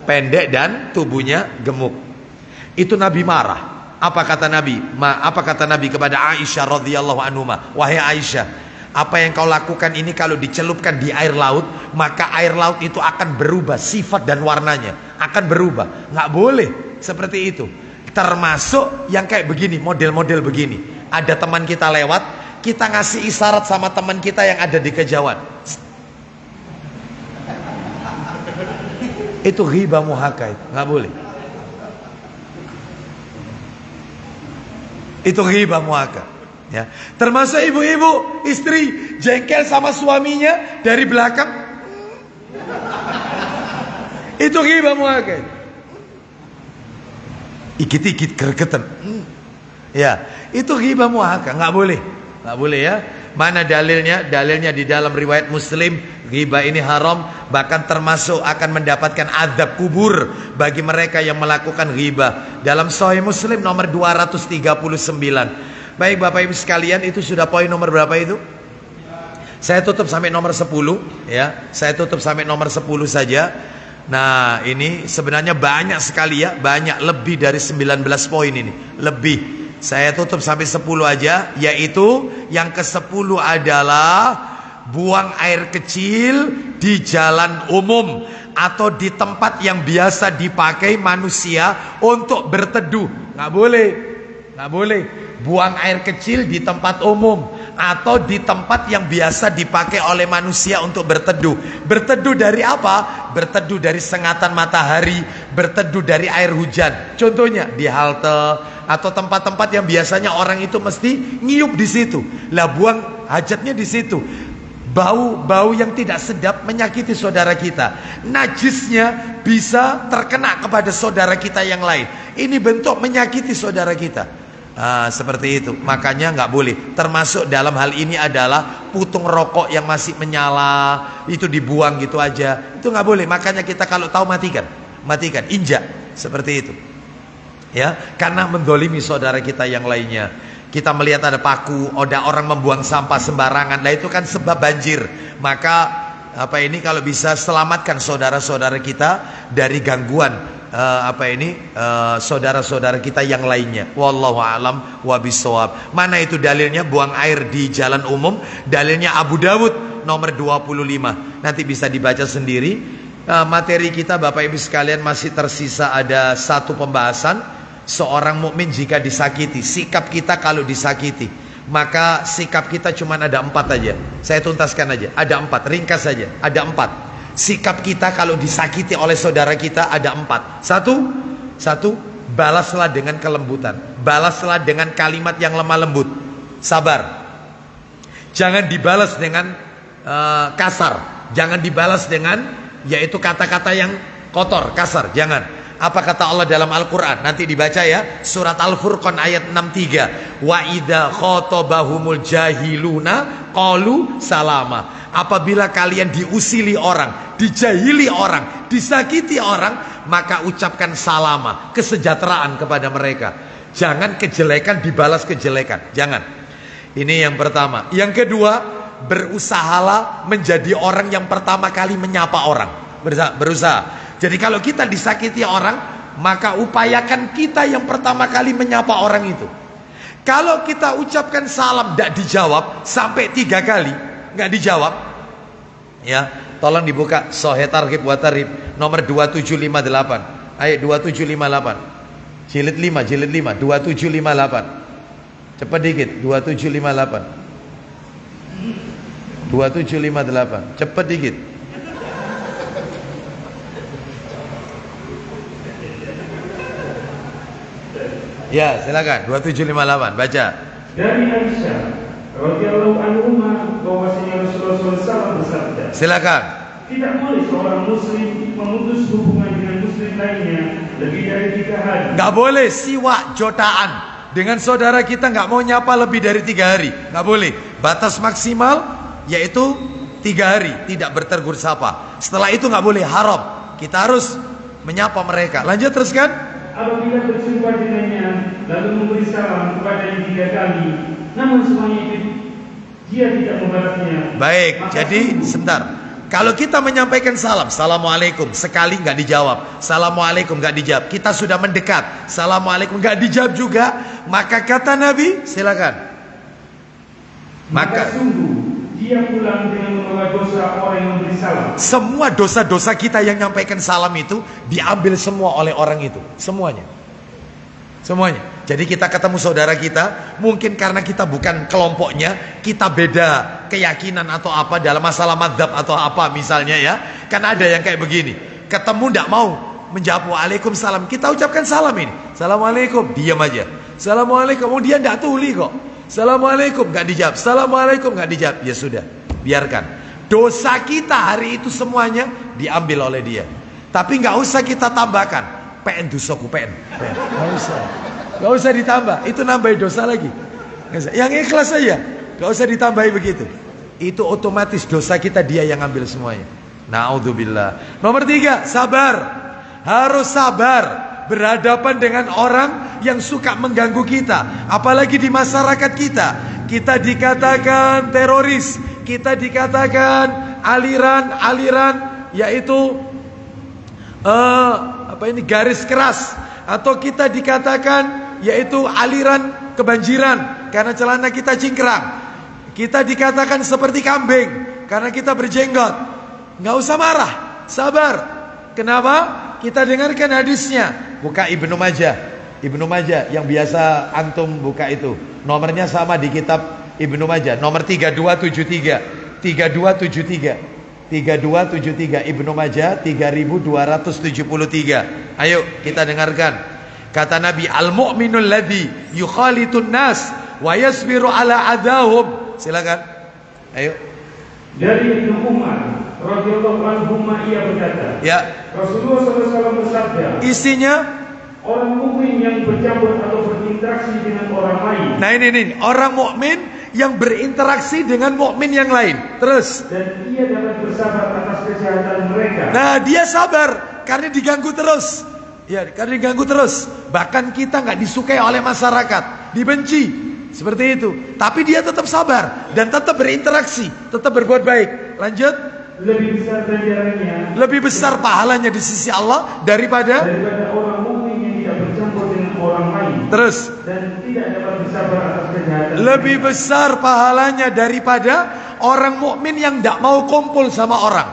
Pendek dan tubuhnya gemuk. Itu Nabi marah. Apa kata Nabi? Apa kata Nabi kepada Aisyah radhiyallahu anha? Wahai Aisyah, apa yang kau lakukan ini kalau dicelupkan di air laut, maka air laut itu akan berubah sifat dan warnanya, akan berubah. Nggak boleh seperti itu. Termasuk yang kayak begini, model-model begini. Ada teman kita lewat, kita ngasih isyarat sama teman kita yang ada di kejauhan. Itu ghibah muhaka, itu nggak boleh. Itu ghibah muhaka. Ya. Termasuk ibu-ibu, istri jengkel sama suaminya dari belakang. Itu ghibah muhaka. Ikit-ikit gregetan. Ya, itu ghibah muhaka, nggak boleh. Nggak boleh ya. Mana dalilnya? Dalilnya di dalam riwayat Muslim, ghibah ini haram, bahkan termasuk akan mendapatkan azab kubur bagi mereka yang melakukan ghibah. Dalam Sahih Muslim nomor 239. Baik Bapak Ibu sekalian, itu sudah poin nomor berapa itu? Saya tutup sampai nomor 10 ya. Saya tutup sampai nomor 10 saja. Nah, ini sebenarnya banyak sekali ya, banyak, lebih dari 19 poin ini, lebih. Saya tutup sampai 10 aja, yaitu yang ke-10 adalah buang air kecil di jalan umum atau di tempat yang biasa dipakai manusia untuk berteduh. Nggak boleh. Nggak boleh. Buang air kecil di tempat umum atau di tempat yang biasa dipakai oleh manusia untuk berteduh. Berteduh dari apa? Berteduh dari sengatan matahari, berteduh dari air hujan. Contohnya di halte atau tempat-tempat yang biasanya orang itu mesti ngiup di situ. Lah buang hajatnya di situ. Bau yang tidak sedap menyakiti saudara kita. Najisnya bisa terkena kepada saudara kita yang lain. Ini bentuk menyakiti saudara kita. Seperti itu. Makanya nggak boleh. Termasuk dalam hal ini adalah putung rokok yang masih menyala, itu dibuang gitu aja. Itu nggak boleh. Makanya kita kalau tahu matikan, injak seperti itu. Ya, karena mendolimi saudara kita yang lainnya. Kita melihat ada paku, ada orang membuang sampah sembarangan, nah itu kan sebab banjir. Maka kalau bisa selamatkan saudara-saudara kita dari gangguan saudara-saudara kita yang lainnya. Wallahu a'lam wa bissawab. Mana itu dalilnya buang air di jalan umum? Dalilnya Abu Dawud nomor 25. Nanti bisa dibaca sendiri. Materi kita Bapak Ibu sekalian masih tersisa ada satu pembahasan. Seorang mukmin jika disakiti, sikap kita kalau disakiti, maka sikap kita cuma ada 4 aja. Saya tuntaskan aja, ada 4, ringkas saja, ada 4. Sikap kita kalau disakiti oleh saudara kita ada 4. Satu, balaslah dengan kelembutan, balaslah dengan kalimat yang lemah lembut, sabar. Jangan dibalas dengan kasar, jangan dibalas dengan yaitu kata-kata yang kotor, kasar, jangan. Apa kata Allah dalam Al-Quran? Nanti dibaca ya, surat Al-Furqan ayat 63. Wa idza khotabahumul jahiluna qalu salama. Apabila kalian diusili orang, dijahili orang, disakiti orang, maka ucapkan salama, kesejahteraan kepada mereka. Jangan kejelekan dibalas kejelekan, jangan. Ini yang pertama. Yang kedua, berusahalah menjadi orang yang pertama kali menyapa orang. Berusaha. Jadi kalau kita disakiti orang, maka upayakan kita yang pertama kali menyapa orang itu. Kalau kita ucapkan salam tidak dijawab sampai 3 kali nggak dijawab, ya tolong dibuka Sahih Targhib wa Tarhib nomor 2758. Ayat 2758. Jilid 5 2758. Cepat dikit 2758. 2758. Cepat dikit. Ya, silakan 2758 baca. Dari Aisyah radhiyallahu anha bahwasanya Rasulullah SAW bersabda. Silakan. Tidak boleh seorang muslim memutus hubungan dengan muslim lainnya lebih dari 3 hari. Enggak boleh siwak jotaan dengan saudara kita, enggak mau nyapa lebih dari 3 hari. Enggak boleh. Batas maksimal yaitu 3 hari tidak bertegur sapa. Setelah itu enggak boleh, haram. Kita harus menyapa mereka. Lanjut teruskan. Apabila berjumpa dengannya lalu memberi salam kepadanya 3 kali, namun semuanya itu dia tidak membalasnya. Baik, jadi sebentar. Kalau kita menyampaikan salam, assalamualaikum, sekali nggak dijawab, assalamualaikum nggak dijawab, kita sudah mendekat, assalamualaikum nggak dijawab juga, maka kata Nabi, silakan. Maka sungguh dia pulang dengan membawa dosa orang yang memberi salam. Semua dosa-dosa kita yang nyampaikan salam itu diambil semua oleh orang itu, semuanya. Jadi kita ketemu saudara kita, mungkin karena kita bukan kelompoknya, kita beda keyakinan atau apa dalam masalah madzhab atau apa misalnya ya. Kan ada yang kayak begini, ketemu tidak mau menjawab waalaikumsalam, kita ucapkan salam ini, assalamualaikum, diam aja, assalamualaikum, dia tidak tuli kok. Assalamualaikum nggak dijawab, assalamualaikum nggak dijawab, ya sudah, biarkan. Dosa kita hari itu semuanya diambil oleh dia. Tapi nggak usah kita tambahkan, PN dosaku PN. Nggak usah ditambah, itu nambahin dosa lagi. Yang ikhlas saja, nggak usah ditambahi begitu. Itu otomatis dosa kita dia yang ambil semuanya. Naudzubillah. Nomor 3, sabar. Harus sabar berhadapan dengan orang yang suka mengganggu kita, apalagi di masyarakat kita. Kita dikatakan teroris, kita dikatakan aliran-aliran yaitu garis keras, atau kita dikatakan yaitu aliran kebanjiran karena celana kita cingkrang. Kita dikatakan seperti kambing karena kita berjenggot. Nggak usah marah, sabar. Kenapa? Kita dengarkan hadisnya. Buka Ibnu Majah yang biasa antum buka itu. Nomornya sama di kitab Ibnu Majah, nomor 3273. 3273 Ibnu Majah 3273. Ayo kita dengarkan. Kata Nabi, al-mu'minul ladzi yukhalitun nas wa yasbiru ala adahum. Silakan. Ayo. Dari Ibnu Umar radhiyallahu anhu ia berkata, ya, Rasulullah SAW bersabda. Isinya orang mukmin yang bercampur atau berinteraksi dengan orang lain. Nah ini orang mukmin yang berinteraksi dengan mukmin yang lain. Terus. Dan ia dapat bersabar atas kejahatan mereka. Nah dia sabar karena diganggu terus. Ya karena diganggu terus. Bahkan kita nggak disukai oleh masyarakat, dibenci seperti itu. Tapi dia tetap sabar dan tetap berinteraksi, tetap berbuat baik. Lanjut. Lebih besar ganjarannya, lebih besar pahalanya di sisi Allah daripada orang mukmin yang tidak bercampur dengan orang lain. Terus. Dan tidak dapat bersabar atas kejahatan. Lebih besar pahalanya daripada orang mukmin yang tidak mau kumpul sama orang.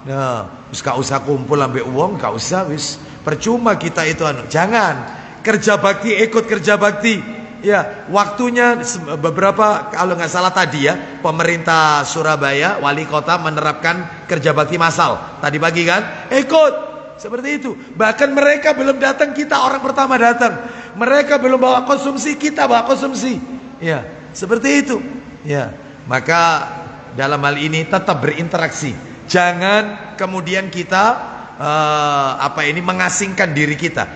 Nah, gak usah kumpul ambil uang, gak usah wis. Percuma kita itu Jangan kerja bakti, ikut kerja bakti. Ya, waktunya beberapa, kalau nggak salah tadi ya, pemerintah Surabaya, wali kota menerapkan kerja bakti massal. Tadi pagi kan, ikut seperti itu. Bahkan mereka belum datang, kita orang pertama datang. Mereka belum bawa konsumsi, kita bawa konsumsi. Ya, seperti itu. Ya, maka dalam hal ini tetap berinteraksi. Jangan kemudian kita mengasingkan diri kita,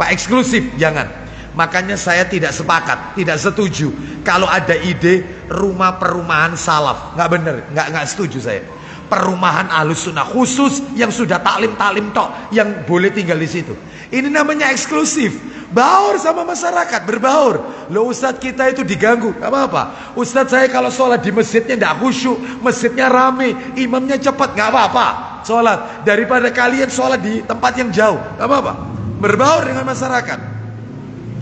eksklusif, jangan. Makanya saya tidak sepakat, tidak setuju kalau ada ide rumah perumahan salaf. Nggak bener, nggak setuju saya. Perumahan Ahlus Sunnah khusus yang sudah taklim tok, yang boleh tinggal di situ. Ini namanya eksklusif. Baur sama masyarakat, berbaur. Loh Ustadz kita itu diganggu, nggak apa-apa. Ustadz saya kalau sholat di masjidnya nggak khusyuk, masjidnya rame, imamnya cepat, nggak apa-apa. Sholat daripada kalian sholat di tempat yang jauh, nggak apa-apa. Berbaur dengan masyarakat.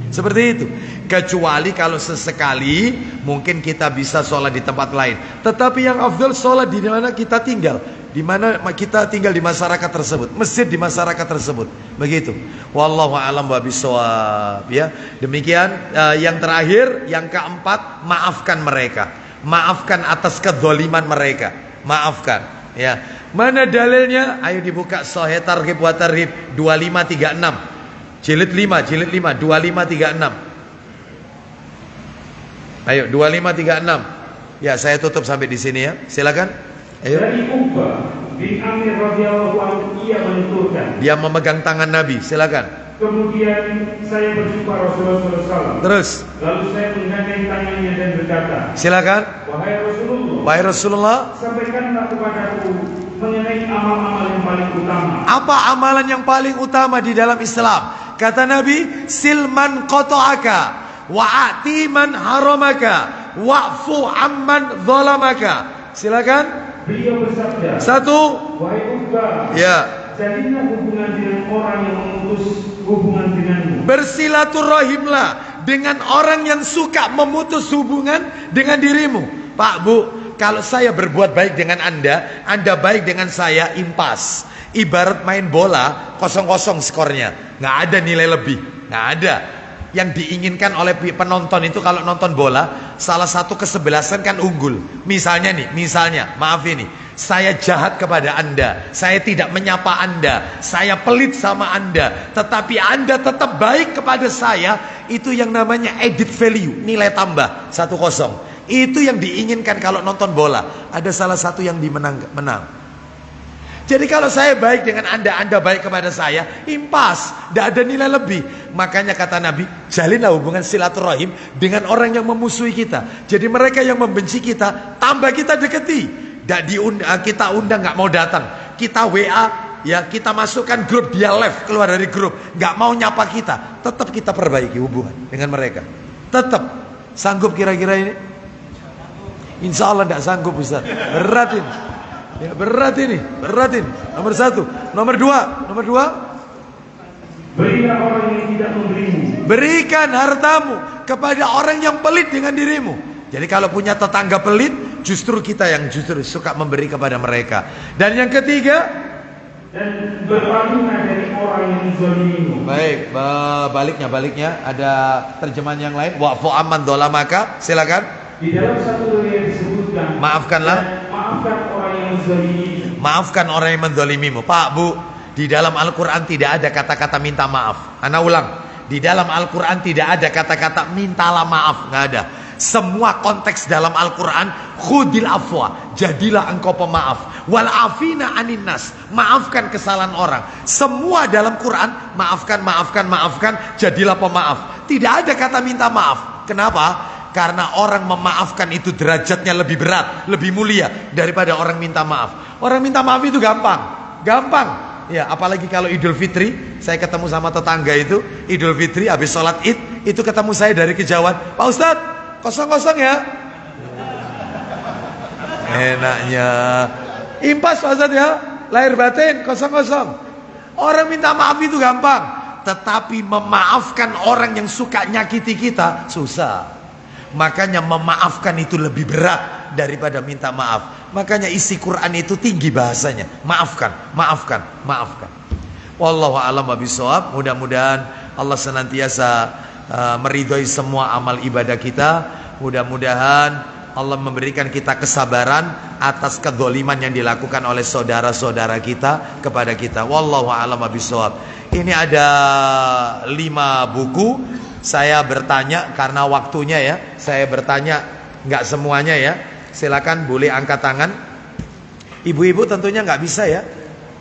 Seperti itu. Kecuali kalau sesekali mungkin kita bisa sholat di tempat lain. Tetapi yang afdal sholat di mana kita tinggal, di mana kita tinggal di masyarakat tersebut, masjid di masyarakat tersebut. Begitu. Wallahu a'lam bishawab. Ya. Demikian. Yang terakhir, yang keempat, maafkan mereka. Maafkan atas kezaliman mereka. Maafkan. Ya. Mana dalilnya? Ayo dibuka Sahih Targhib wa Tarhib 2536. Jilid 5, 2536. Ayo 2536. Ya, saya tutup sampai di sini ya. Silakan. Ayo. Dari Uqbah bin Amir radhiyallahu anhu ia menuturkan. Dia memegang tangan Nabi. Silakan. Kemudian saya berjumpa Rasulullah SAW. Terus. Lalu saya menggandeng tangannya dan berkata. Silakan. Wahai Rasulullah. Wahai Rasulullah. Sampaikanlah kepadaku mengenai amal-amal yang paling utama. Apa amalan yang paling utama di dalam Islam? Kata Nabi, silman qata'aka wa'ati man haramaka wa'fu amman zalamaka. Silakan. Beliau bersabda. Satu. Wahai Uqbah. Ya. Jadilah hubungan dengan orang yang memutus hubungan denganmu. Bersilaturahimlah dengan orang yang suka memutus hubungan dengan dirimu. Pak, Bu, kalau saya berbuat baik dengan Anda baik dengan saya, impas. Ibarat main bola 0-0 skornya, nggak ada nilai lebih, nggak ada. Yang diinginkan oleh penonton itu kalau nonton bola, salah satu kesebelasan kan unggul. Misalnya, maaf ini, saya jahat kepada Anda, saya tidak menyapa Anda, saya pelit sama Anda, tetapi Anda tetap baik kepada saya, itu yang namanya added value, nilai tambah 1-0. Itu yang diinginkan kalau nonton bola. Ada salah satu yang menang. Jadi kalau saya baik dengan Anda baik kepada saya, impas, tidak ada nilai lebih. Makanya kata Nabi, jalinlah hubungan silaturahim dengan orang yang memusuhi kita. Jadi mereka yang membenci kita, tambah kita deketi. Kita undang nggak mau datang, kita WA, ya kita masukkan grup, dia left, keluar dari grup, nggak mau nyapa kita, tetap kita perbaiki hubungan dengan mereka. Tetap sanggup kira-kira ini? Insya Allah tidak sanggup Ustaz, berat ini. Ya, berat ini. Nomor 1. Nomor 2. Berilah orang yang tidak memberimu. Berikan hartamu kepada orang yang pelit dengan dirimu. Jadi kalau punya tetangga pelit, justru kita yang justru suka memberi kepada mereka. Dan yang ketiga, dan berpalinglah dari orang yang menzalimimu. Baik, baliknya ada terjemahan yang lain. Wa'fu amman dzalamaka. Silakan. Di dalam satu riwayat disebutkan, maafkanlah. Maafkan orang yang menzalimimu. Maafkan orang yang menzalimimu. Pak, Bu, di dalam Al-Quran tidak ada kata-kata minta maaf. Ana ulang, di dalam Al-Quran tidak ada kata-kata mintalah maaf, nggak ada. Semua konteks dalam Al-Quran, khudil afwa, jadilah engkau pemaaf. Wal afina anin nas, maafkan kesalahan orang. Semua dalam Quran, maafkan, maafkan, maafkan, jadilah pemaaf. Tidak ada kata minta maaf. Kenapa? Karena orang memaafkan itu derajatnya lebih berat, lebih mulia daripada orang minta maaf. Orang minta maaf itu gampang, gampang. Ya, apalagi kalau Idul Fitri, saya ketemu sama tetangga itu, Idul Fitri habis sholat Id, itu ketemu saya dari kejauhan, Pak Ustadz, kosong-kosong ya. Enaknya impas Pak Ustadz ya, lahir batin kosong-kosong. Orang minta maaf itu gampang, tetapi memaafkan orang yang suka nyakiti kita susah. Makanya memaafkan itu lebih berat daripada minta maaf. Makanya isi Quran itu tinggi bahasanya. Maafkan, maafkan, maafkan. Wallahu a'lam bishawab. Mudah-mudahan Allah senantiasa meridhoi semua amal ibadah kita. Mudah-mudahan Allah memberikan kita kesabaran atas kedzaliman yang dilakukan oleh saudara-saudara kita kepada kita. Wallahu a'lam bishawab. Ini ada 5 buku. Saya bertanya karena waktunya ya. Saya bertanya nggak semuanya ya. Silakan boleh angkat tangan. Ibu-ibu tentunya nggak bisa ya.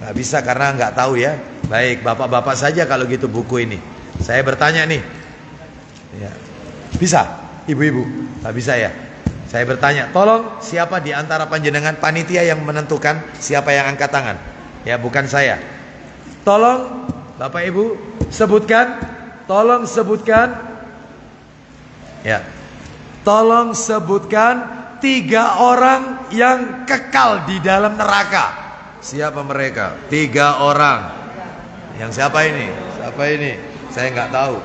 Nggak bisa karena nggak tahu ya. Baik, bapak-bapak saja kalau gitu buku ini. Saya bertanya nih. Ya. Bisa, ibu-ibu? Nggak bisa ya. Saya bertanya, tolong siapa di antara panjenengan panitia yang menentukan siapa yang angkat tangan? Ya, bukan saya. Tolong Bapak Ibu sebutkan. Tolong sebutkan. Ya. Tolong sebutkan 3 orang yang kekal di dalam neraka. Siapa mereka? 3 orang. Yang siapa ini? Siapa ini? Saya nggak tahu.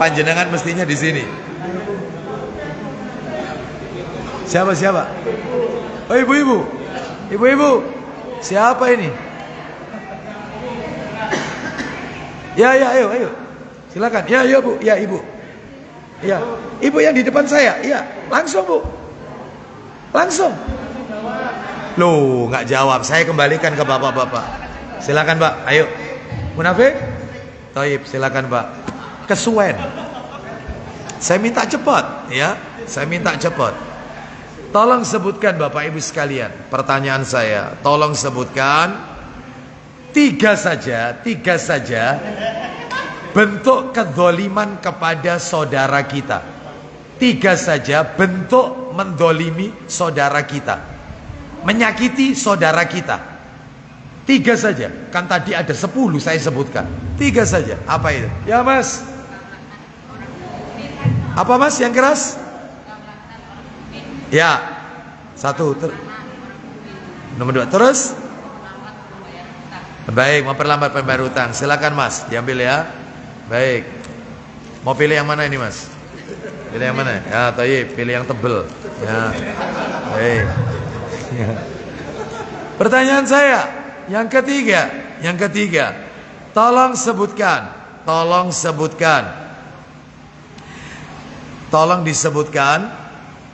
Panjenengan mestinya di sini. Siapa? Oh, ibu-ibu. Ibu-ibu. Siapa ini? Ya, ayo. Silakan. Ya, Bu. Ya, Ibu. Ya, Ibu yang di depan saya. Ya, langsung, Bu. Langsung. Loh, nggak jawab. Saya kembalikan ke bapak-bapak. Silakan, Pak. Ayo. Munafik? Taib, silakan, Pak. Kesuwen. Saya minta cepat, ya. Saya minta cepat. Tolong sebutkan Bapak Ibu sekalian. Pertanyaan saya, tolong sebutkan 3 saja bentuk kedzaliman kepada saudara kita. 3 saja bentuk mendolimi saudara kita, menyakiti saudara kita. 3 saja. Kan tadi ada 10 saya sebutkan. 3 saja. Apa itu? Ya, Mas. Apa, Mas, yang keras? Ya. 1. Nomor 2. Terus? Baik, memperlambat pembayar utang. Silakan, Mas, diambil ya. Baik. Mau pilih yang mana ini, Mas? Pilih yang mana? Ya, Tayyib, pilih yang tebel. Ya. Baik. Ya. Pertanyaan saya yang ketiga. Tolong disebutkan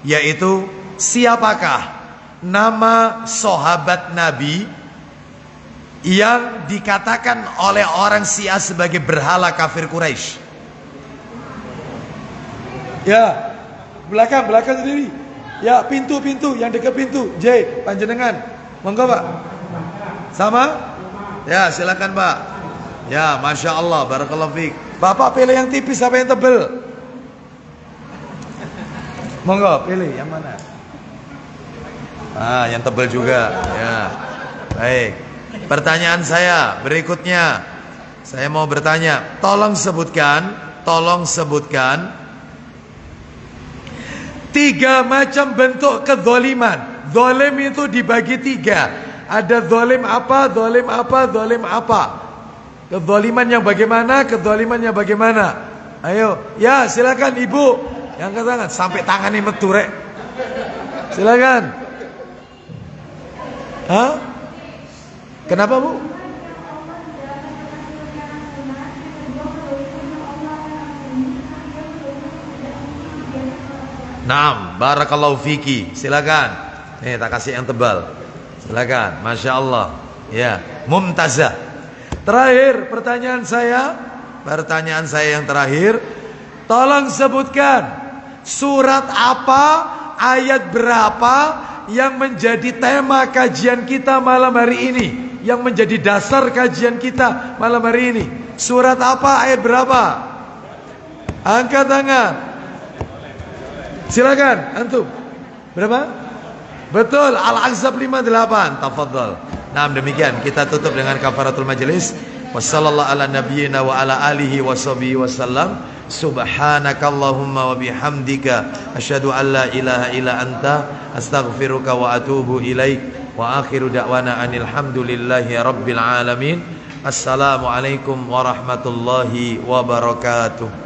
yaitu siapakah nama sahabat Nabi yang dikatakan oleh orang Syiah sebagai berhala kafir Quraisy. Ya, belakang sendiri. Ya, pintu yang dekat pintu. J, panjenengan. Monggo, Pak. Sama? Ya, silakan, Pak. Ya, Masya Allah, barakallahu fiik. Bapak pilih yang tipis apa yang tebel? Monggo, pilih yang mana? Yang tebel juga. Ya. Baik. Pertanyaan saya berikutnya. Saya mau bertanya, tolong sebutkan 3 macam bentuk kedzaliman. Zalim itu dibagi 3. Ada zalim apa? Kedzaliman yang bagaimana? Ayo, ya silakan Ibu. Yang angkat tangan sampai tangannya metu rek. Silakan. Hah? Kenapa, Bu? Naam, barakallahu fiki. Silakan. Nih, tak kasih yang tebal. Silakan. Masya Allah. Ya, mumtazah. Terakhir pertanyaan saya yang terakhir, Tolong sebutkan surat apa, ayat berapa yang menjadi tema kajian kita malam hari ini, yang menjadi dasar kajian kita malam hari ini. Surat apa, ayat berapa? Angkat tangan. Silakan antum. Berapa? Betul, Al-Ahzab 58. Tafadhal. Nah, demikian kita tutup dengan kafaratul majelis. Wassallallahu ala nabiyyina wa ala alihi washabihi wasallam. Subhanakallahumma wa bihamdika asyhadu an la ilaha illa anta astaghfiruka wa atubu ilaik. Wa akhiru da'wana anil hamdulillahi rabbil alamin. Assalamualaikum warahmatullahi wabarakatuh.